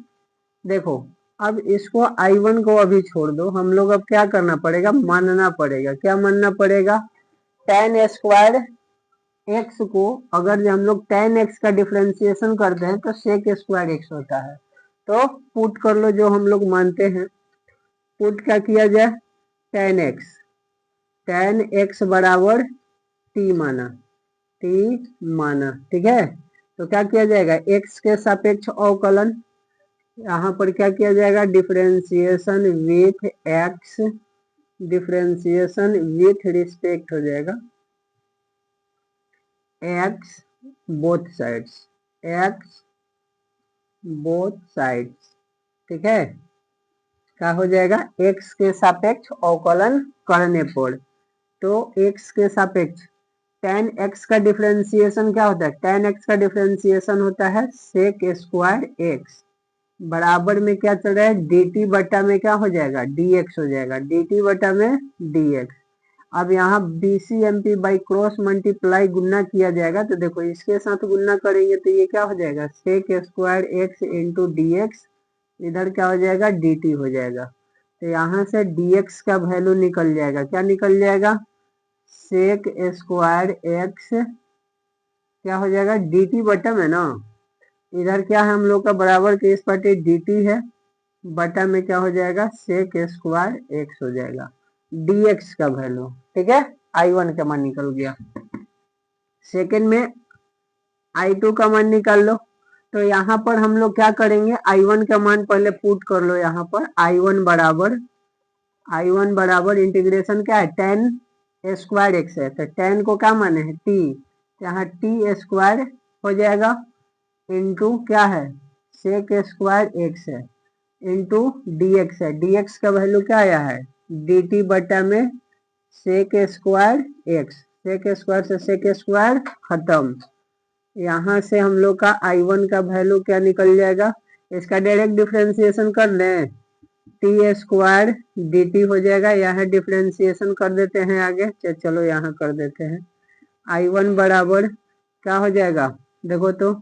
देखो, अब इसको i1 को अभी छोड़ दो, हम लोग अब क्या करना पड़ेगा? मानना पड़ेगा। क्या मानना पड़ेगा? tan स्क्वायर x को अगर हम लोग tan x का डिफरेंशिएशन करते हैं तो सेक स्क्वायर x होता है। तो पुट कर लो जो हम लोग मानते हैं। पुट क्या किया जाए? tan x बराबर t माना। ठीक है, तो क्या किया जाएगा? x के सापेक्ष अवकलन, यहाँ पर क्या किया जाएगा? Differentiation with x, differentiation with respect हो जाएगा x बोथ साइड्स। ठीक है, क्या हो जाएगा? x के सापेक्ष अवकलन करने पर, तो x के सापेक्ष tan x का डिफरेंशिएशन क्या होता है? tan x का डिफरेंशिएशन होता है सेक स्क्वायर x, बराबर में क्या चल रहा है? dt बटा में क्या हो जाएगा? dx हो जाएगा, dt बटा में dx। अब यहाँ BCMP बाई क्रॉस मल्टीप्लाई गुना किया जाएगा, तो देखो इसके साथ गुना करेंगे तो ये क्या हो जाएगा? Sec square x into dx, इधर क्या हो जाएगा? dt हो जाएगा। तो यहाँ से dx का वैल्यू निकल जाएगा। क्या निकल जाएगा? सेक स्क्वायर x क्या हो जाएगा? dt बटा में ना, इधर क्या है हम लोग का बराबर के इस पार्टी dt है, बटा में क्या हो जाएगा सेक स्क्वायर एक्स हो जाएगा, dx का वैल्यू। ठीक है, I1 का मान निकल गया। सेकेंड में I2 का मान निकाल लो। तो यहाँ पर हम लोग क्या करेंगे, I1 का मान पहले पुट कर लो। यहाँ पर I1 बराबर इंटीग्रेशन क्या है, टेन स्क्वायर एक्स है, तो टेन को क्या माने है t, यहाँ t स्क्वायर हो जाएगा इंटू क्या है सेक स्क्वायर एक्स है इंटू dx है, dx का वैल्यू क्या आया है dt बटा में sec square x, sec square से सेक स्क्वायर खत्म। यहाँ से हम लोग का I1 का वैल्यू क्या निकल जाएगा, इसका डायरेक्ट डिफरेंशिएशन कर लें, टी स्क्वायर डी टी हो जाएगा। यहाँ डिफरेंशिएशन कर देते हैं आगे, चलो यहाँ कर देते हैं। I1 बराबर क्या हो जाएगा, देखो तो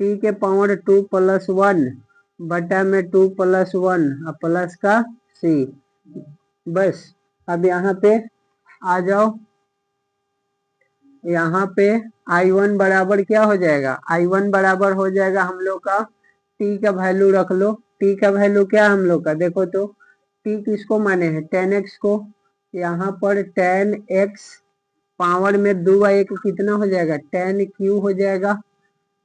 टी के पावर 2 प्लस 1 बटा में 2 प्लस 1 और प्लस का सी। बस अब यहाँ पे आ जाओ, यहाँ पे I1 बराबर क्या हो जाएगा, I1 बराबर हो जाएगा हम लोग का t का वैल्यू रख लो, t का वैल्यू क्या है हम लोग का, देखो तो t किसको माने हैं 10x को, यहाँ पर 10x पावर में 2 एक कितना हो जाएगा 10q हो जाएगा।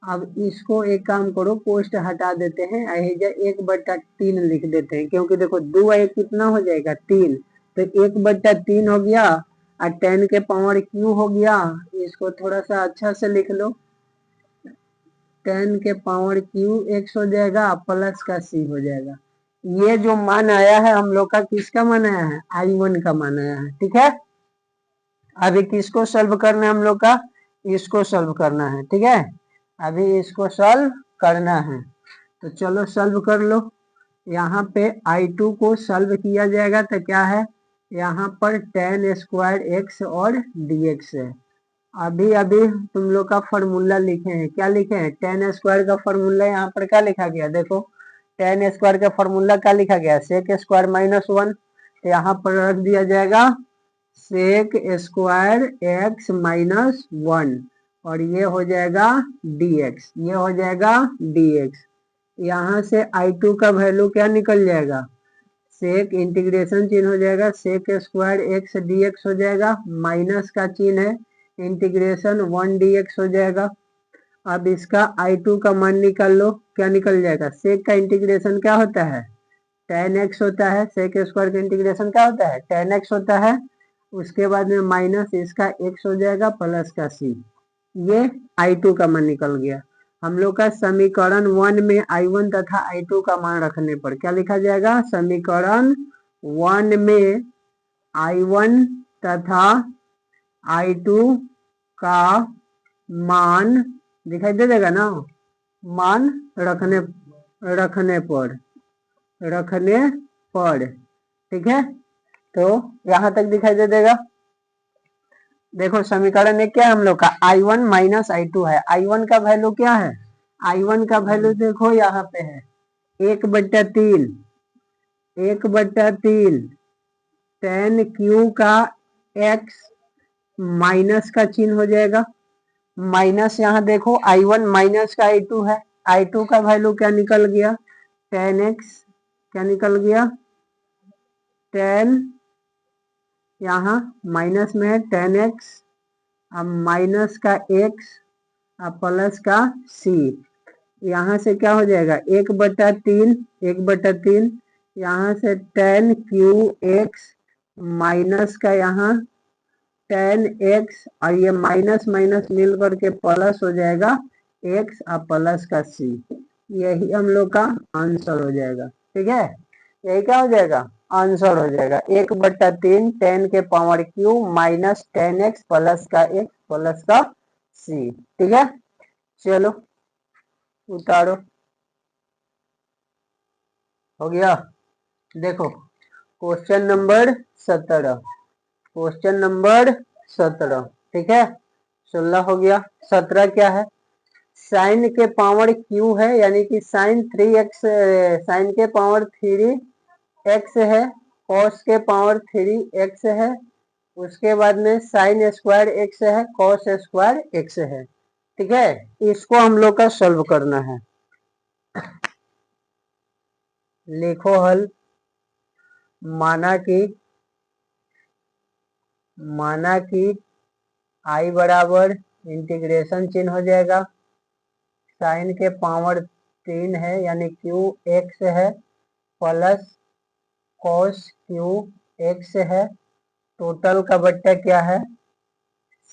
अब इसको एक काम करो पोस्ट हटा देते हैं, 1/3 लिख देते हैं, क्योंकि देखो 2 एक कितना हो जाएगा 3, तो 1/3 हो गया और 10 के पावर क्यू हो गया। इसको थोड़ा सा अच्छा से लिख लो, 10 के पावर क्यू एक्स हो जाएगा प्लस का सी हो जाएगा। ये जो मान आया है हम लोग का किसका मान आया है, I1 का मान आया है। ठीक है, अभी किसको सॉल्व करना है हम लोग का, इसको सॉल्व करना है। ठीक है, अभी इसको सॉल्व करना है, तो चलो सॉल्व कर लो। यहाँ पे I2 को सॉल्व किया जाएगा तो क्या है, यहाँ पर 10 स्क्वायर एक्स और dx है। अभी अभी तुम लोग का फॉर्मूला लिखे हैं, क्या लिखे हैं 10 स्क्वायर का फॉर्मूला यहाँ पर क्या लिखा गया, देखो 10 स्क्वायर का फॉर्मूला क्या लिखा गया सेक स्क्वायर माइनस 1, तो यहाँ पर रख दिया जाएगा सेक स्क्वायर एक्स माइनस 1 और ये हो जाएगा dx, ये हो जाएगा dx। यहाँ से I2 का वैल्यू क्या निकल जाएगा, सेक इंटीग्रेशन चिन्ह हो जाएगा सेक स्क्वायर एक्स dx हो जाएगा, माइनस का चिन्ह है इंटीग्रेशन 1 dx हो जाएगा। अब इसका I2 का मान निकाल लो, क्या निकल जाएगा, सेक का इंटीग्रेशन क्या होता है tan x होता है, सेक स्क्वायर का इंटीग्रेशन क्या होता है tan x होता है, उसके बाद में माइनस इसका x हो जाएगा प्लस का c। ये I2 का मान निकल गया। हम लोग का समीकरण 1 में I1 तथा I2 का मान रखने पर क्या लिखा जाएगा, समीकरण 1 में I1 तथा I2 का मान दिखाई दे देगा ना, मान रखने पर। ठीक है, तो यहां तक दिखाई दे देगा। देखो समीकरण एक क्या है हम लोग का I1 माइनस I2 है, I1 का वैल्यू क्या है, I1 का वैल्यू देखो यहाँ पे है 1/3 10q का x माइनस का चिन्ह हो जाएगा, माइनस यहाँ देखो I1 माइनस का I2 है, I2 का वैल्यू क्या निकल गया 10x, क्या निकल गया 10, यहाँ माइनस में है 10x, अब माइनस का x अब प्लस का c, यहाँ से क्या हो जाएगा 1/3 यहाँ से 10q(x) माइनस का यहाँ 10x और ये माइनस माइनस मिल करके प्लस हो जाएगा x और प्लस का c, यही हम लोग का आंसर हो जाएगा। ठीक है, यही क्या हो जाएगा आंसर हो जाएगा 1/3 10 के power Q minus 10x plus का x प्लस का c। ठीक है, चलो उतारो, हो गया। देखो क्वेश्चन नंबर 17, क्वेश्चन नंबर 17। ठीक है, 16 हो गया, 17 क्या है, साइन के पावर क्यू है, यानी कि साइन 3x, साइन के पावर 3x है, कॉस के पावर 3x है, उसके बाद में साइन स्क्वायर x है, कॉस स्क्वायर x है। ठीक है, इसको हम लोग का सॉल्व करना है। लिखो हल। माना कि आई बराबर इंटीग्रेशन चिन्ह हो जाएगा, साइन के पावर 3 है यानी क्यू एक्स है, प्लस कॉस क्यू एक्स है, टोटल का बट्टा क्या है,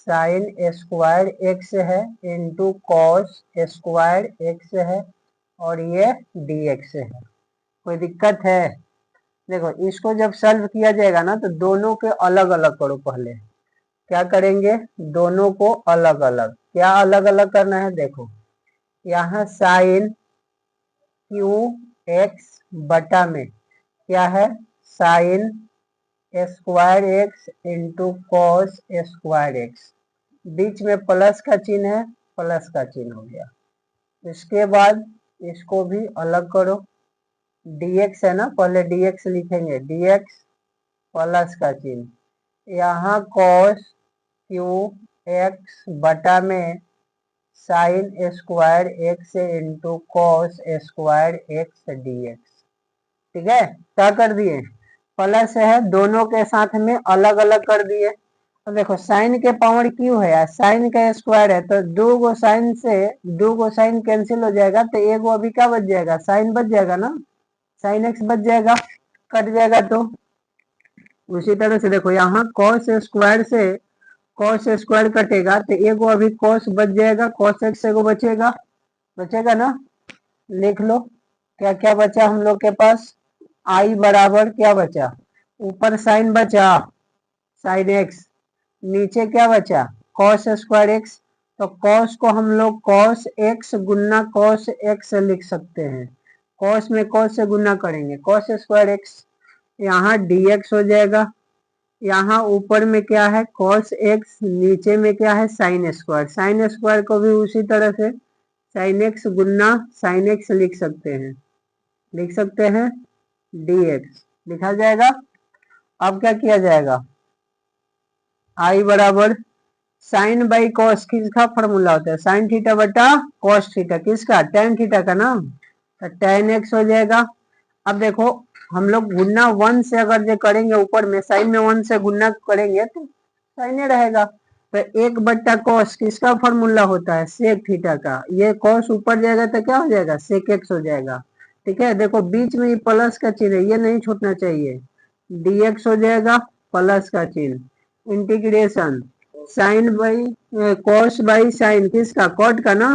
साइन स्क्वायर एक्स है इंटू कॉस स्क्वायर एक्स है, और ये dx है। कोई दिक्कत है? देखो इसको जब सॉल्व किया जाएगा ना तो दोनों के अलग अलग करो। पहले क्या करेंगे, दोनों को अलग अलग। क्या अलग अलग करना है, देखो यहाँ साइन क्यू एक्स बटा में क्या है, sine square X into cos square X, बीच में प्लस का चिन्ह है, प्लस का चिन्ह हो गया। इसके बाद इसको भी अलग करो, dx है ना, पहले dx लिखेंगे, dx प्लस का चिन्ह, यहाँ cos क्यू एक्स बटा में sign square X into cos square x dx। ठीक है, क्या कर दिए, प्लस है, दोनों के साथ में अलग अलग कर दिए। तो देखो साइन के पावर क्यू है, साइन का स्क्वायर है, तो दो गो साइन से दो गो साइन कैंसिल हो जाएगा, तो एक अभी क्या बच जाएगा, साइन बच जाएगा ना, साइन एक्स बच जाएगा, कट जाएगा। तो उसी तरह से देखो यहाँ कॉस स्क्वायर से कॉस स्क्वायर कटेगा, तो एगो अभी कॉस बच जाएगा, कॉस एक्स एगो बचेगा, बचेगा ना। लिख लो क्या क्या बचा हम लोग के पास, आई बराबर क्या बचा, ऊपर साइन बचा साइन एक्स, नीचे क्या बचा कॉस स्क्वायर एक्स, तो कॉस को हम लोग कॉस एक्स गुना कॉस एक्स लिख सकते हैं, कॉस में कॉस से गुना करेंगे कॉस स्क्वायर एक्स, यहाँ dx हो जाएगा, यहाँ ऊपर में क्या है cos x, नीचे में क्या है साइन स्क्वायर को भी उसी तरह से साइन एक्स गुना साइन एक्स लिख सकते हैं, dx लिखा जाएगा। अब क्या किया जाएगा, आई बराबर साइन बाई कॉस, किसका फॉर्मूला होता है, साइन थीटा बटा कॉस थीटा, किसका, टेन थीटा का ना, तो टेन एक्स हो जाएगा। अब देखो हम लोग गुना 1 से अगर जो करेंगे, ऊपर में साइन में 1 से गुना करेंगे तो साइन रहेगा, तो एक बट्टा कॉस किसका फॉर्मूला होता है, सेक थीटा का, ये कॉस ऊपर जाएगा तो क्या हो जाएगा, सेक एक्स हो जाएगा। ठीक है, देखो बीच में ये प्लस का चिन्ह है, ये नहीं छूटना चाहिए, dx हो जाएगा प्लस का चिन्ह, integration sine by cos by sine, किसका, कॉट का ना,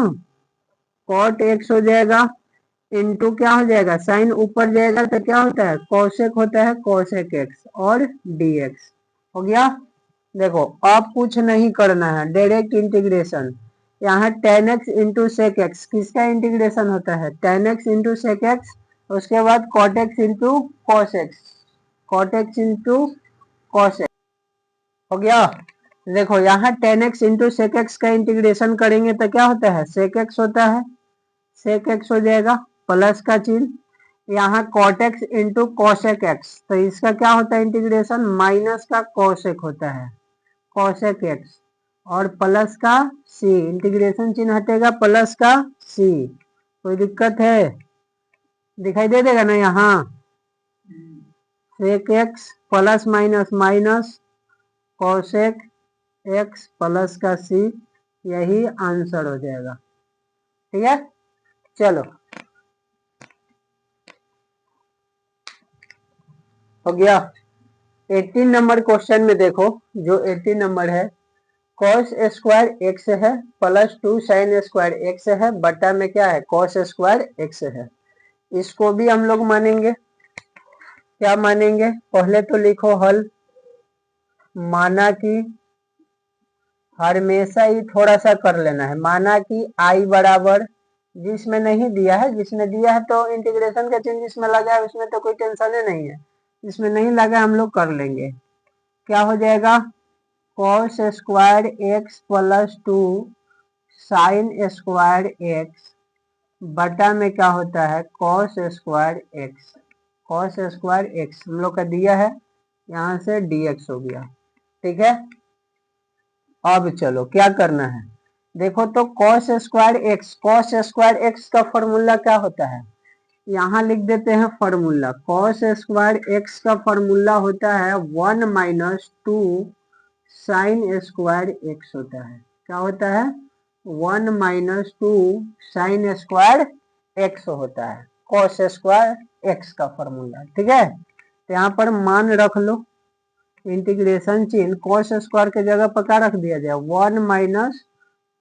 कॉट एक्स हो जाएगा, इनटू क्या हो जाएगा, साइन ऊपर जाएगा तो क्या होता है, कॉसेक होता है, कॉसेक एक्स और dx हो गया। देखो अब कुछ नहीं करना है, डायरेक्ट इंटीग्रेशन, यहाँ tan x into sec x, किसका इंटीग्रेशन होता है, tan x into sec x, उसके बाद cot x into cos x, cot x into cos x हो गया। देखो यहाँ tan x into sec x का इंटीग्रेशन करेंगे तो क्या होता है, सेक एक्स होता है, सेक एक्स हो जाएगा प्लस का चिन्ह, यहाँ cot x into cosec x, तो इसका क्या होता है इंटीग्रेशन, माइनस का कॉसेक होता है, कॉसेक एक्स, और प्लस का सी, इंटीग्रेशन चिन्ह हटेगा, प्लस का सी। कोई दिक्कत है, दिखाई दे देगा ना, यहाँ sec x plus minus minus cosec x plus का सी, यही आंसर हो जाएगा। ठीक है, चलो हो गया। 18 नंबर क्वेश्चन में देखो, जो 18 नंबर है, कॉस स्क्वायर एक्स है प्लस 2 साइन स्क्वायर एक्स है, बटा में क्या है कॉस स्क्वायर एक्स है, इसको भी हम लोग मानेंगे। क्या मानेंगे, पहले तो लिखो हल। माना कि हमेशा ही थोड़ा सा कर लेना है, माना कि आई बराबर, जिसमें नहीं दिया है, जिसमें दिया है तो इंटीग्रेशन का चिन्ह जिसमें लगा है उसमें तो कोई टेंशन ही नहीं है, जिसमें नहीं लगा हम लोग कर लेंगे। क्या हो जाएगा, cos square x plus 2 sign square x बटा में क्या होता है cos square x, cos square x हम लोग का दिया है, यहाँ से dx हो गया। ठीक है, अब चलो क्या करना है, देखो तो कॉस स्क्वायर एक्स का फॉर्मूला क्या होता है, यहाँ लिख देते हैं फॉर्मूला। कॉस स्क्वायर एक्स का फॉर्मूला होता है 1 माइनस 2 साइन स्क्वायर एक्स होता है। क्या होता है? 1 माइनस 2 साइन स्क्वायर एक्स होता है, कॉस स्क्वायर एक्स का फॉर्मूला। ठीक है, तो यहाँ पर मान रख लो, इंटीग्रेशन चिन्ह कॉस स्क्वायर के जगह पर क्या रख दिया जाए? 1 minus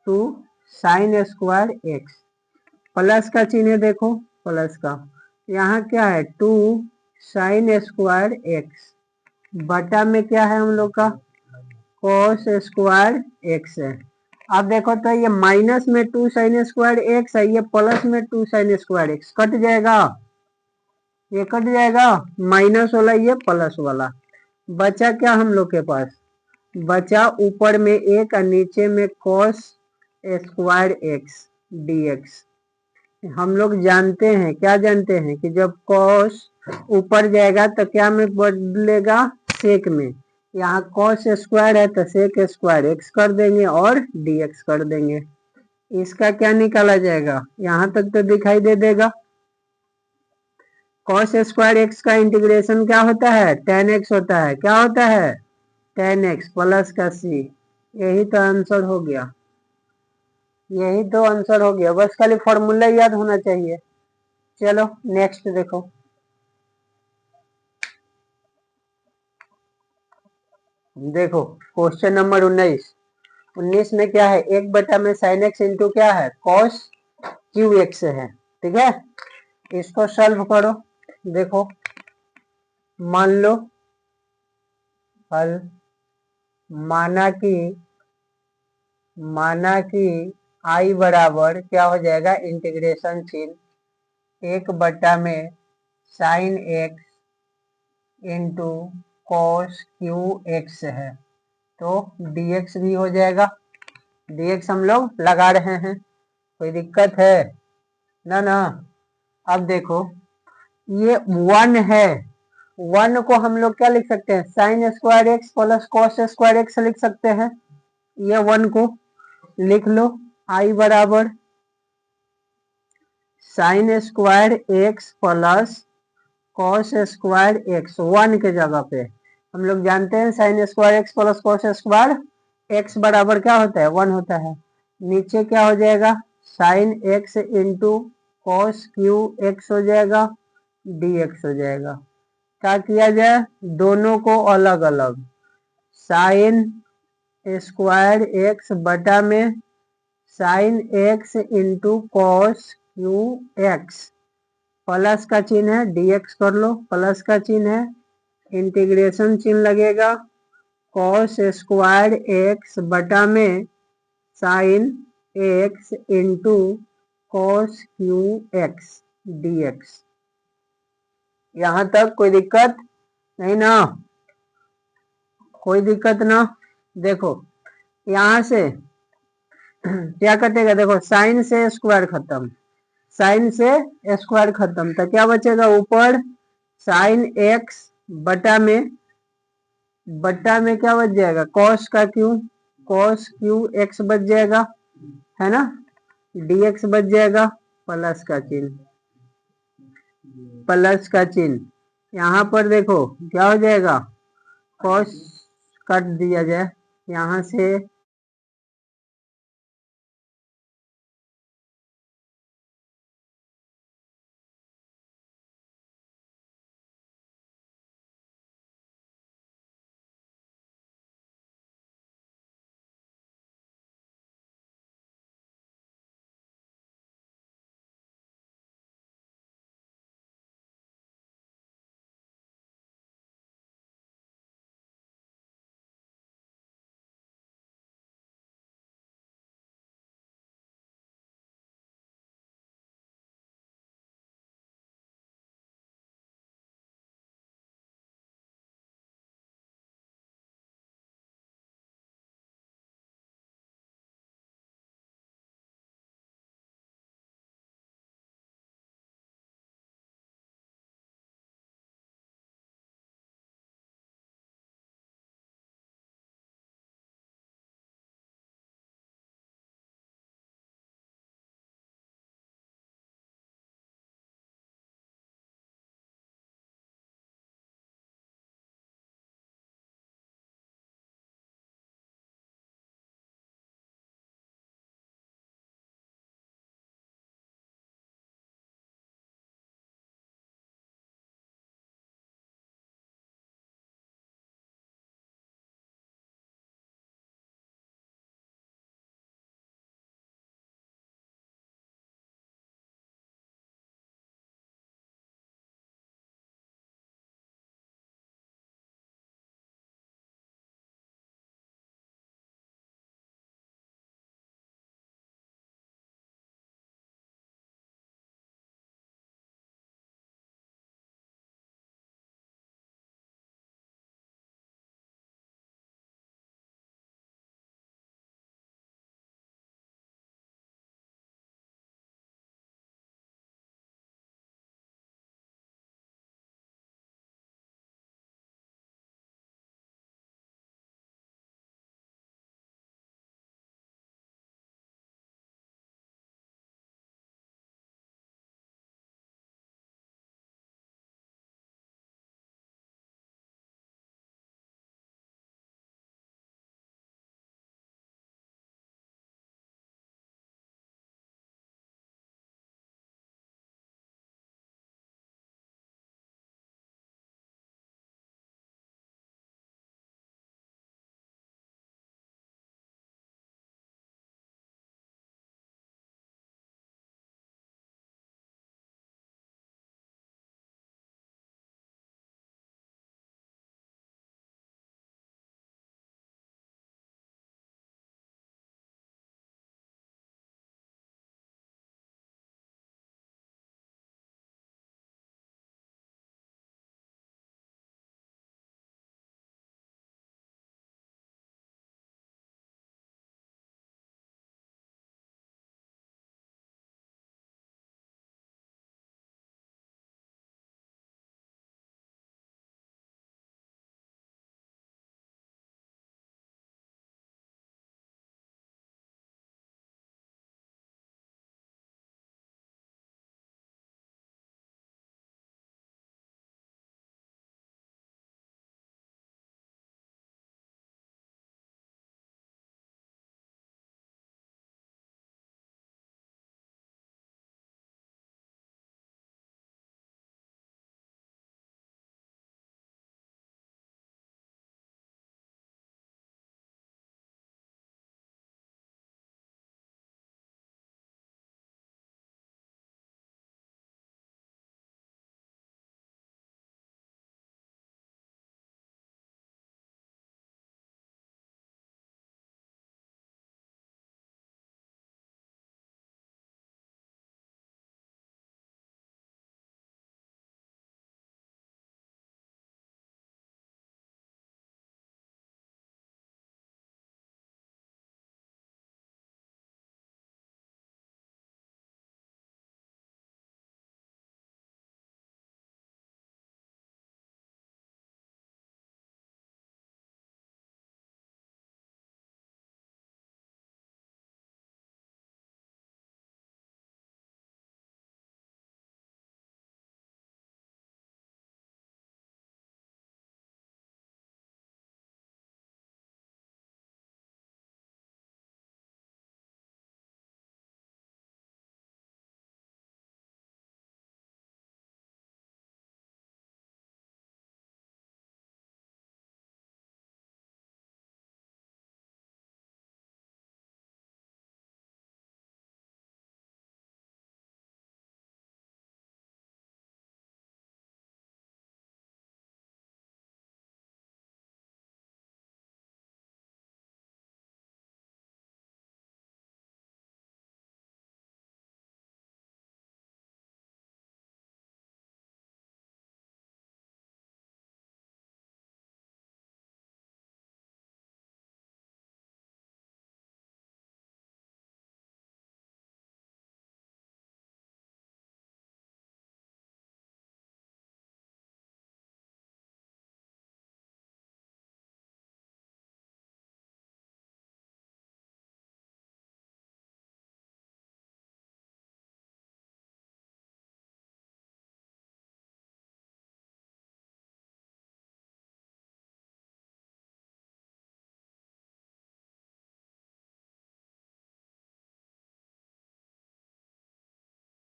2 sign square x, plus का चिन्ह देखो, प्लस का, यहाँ क्या है? 2 साइन स्क्वायर एक्स, बटा में क्या है हम लोग का? कॉस स्क्वायर एक्स है। अब देखो तो ये माइनस में 2 साइन स्क्वायर एक्स है, ये प्लस में 2 साइन स्क्वायर एक्स, कट जाएगा, ये कट जाएगा, माइनस वाला ये प्लस वाला, बचा क्या हम लोग के पास? बचा ऊपर में एक और नीचे में कॉस स्क्वायर एक्स dx। हम लोग जानते हैं, क्या जानते हैं कि जब कॉस ऊपर जाएगा तो क्या में बदलेगा? सेक में। यहाँ कॉस स्क्वायर है तो सेक स्क्वायर एक्स कर देंगे और dx कर देंगे। इसका क्या निकाला जाएगा? यहाँ तक तो दिखाई दे देगा। कॉस स्क्वायर एक्स का इंटीग्रेशन क्या होता है? tan x होता है। क्या होता है? tan x प्लस का c। यही तो आंसर हो गया, यही तो आंसर हो गया, बस खाली फॉर्मूला याद होना चाहिए। चलो नेक्स्ट देखो, देखो क्वेश्चन नंबर 19 में क्या है? 1 बटा में साइन एक्स इंटू क्या है? कॉस क्यू एक्स है। ठीक है, इसको सॉल्व करो। देखो मान लो हल, माना कि आई बराबर क्या हो जाएगा? इंटीग्रेशन चिन्ह 1 बटा में sign x into cos Q x है, तो dx भी हो जाएगा। dx हम लोग लगा रहे हैं, कोई दिक्कत है ना? ना। अब देखो ये 1 है, 1 को हम लोग क्या लिख सकते हैं? Sign square x plus cos square x लिख सकते हैं। ये 1 को लिख लो, आई बराबर sign square x plus cos square x, 1 के जगह पे हम लोग जानते हैं sign square x plus cos square x बराबर क्या होता है? 1 होता है। नीचे क्या हो जाएगा? Sine x into cos Q x हो जाएगा, dx हो जाएगा। क्या किया जाए? दोनों को अलग अलग, साइन स्क्वायर एक्स बटा में sign x into cos Q x, plus का चिन्ह है, dx कर लो, प्लस का चिन्ह है, इंटीग्रेशन चिन्ह लगेगा, कॉस स्क्वायर एक्स बटा में sign x into cos Q x dx। यहां तक कोई दिक्कत नहीं ना? कोई दिक्कत ना? देखो यहां से क्या कटेगा? देखो साइन से स्क्वायर खत्म, साइन से स्क्वायर खत्म, तो क्या बचेगा? ऊपर साइन एक्स बटा में क्या बच जाएगा? कॉस का क्यू, कॉस क्यू एक्स बच जाएगा, है ना, dx बच जाएगा, प्लस का चिन्ह, प्लस का चिन्ह। यहाँ पर देखो क्या हो जाएगा? कॉस कट दिया जाए, यहाँ से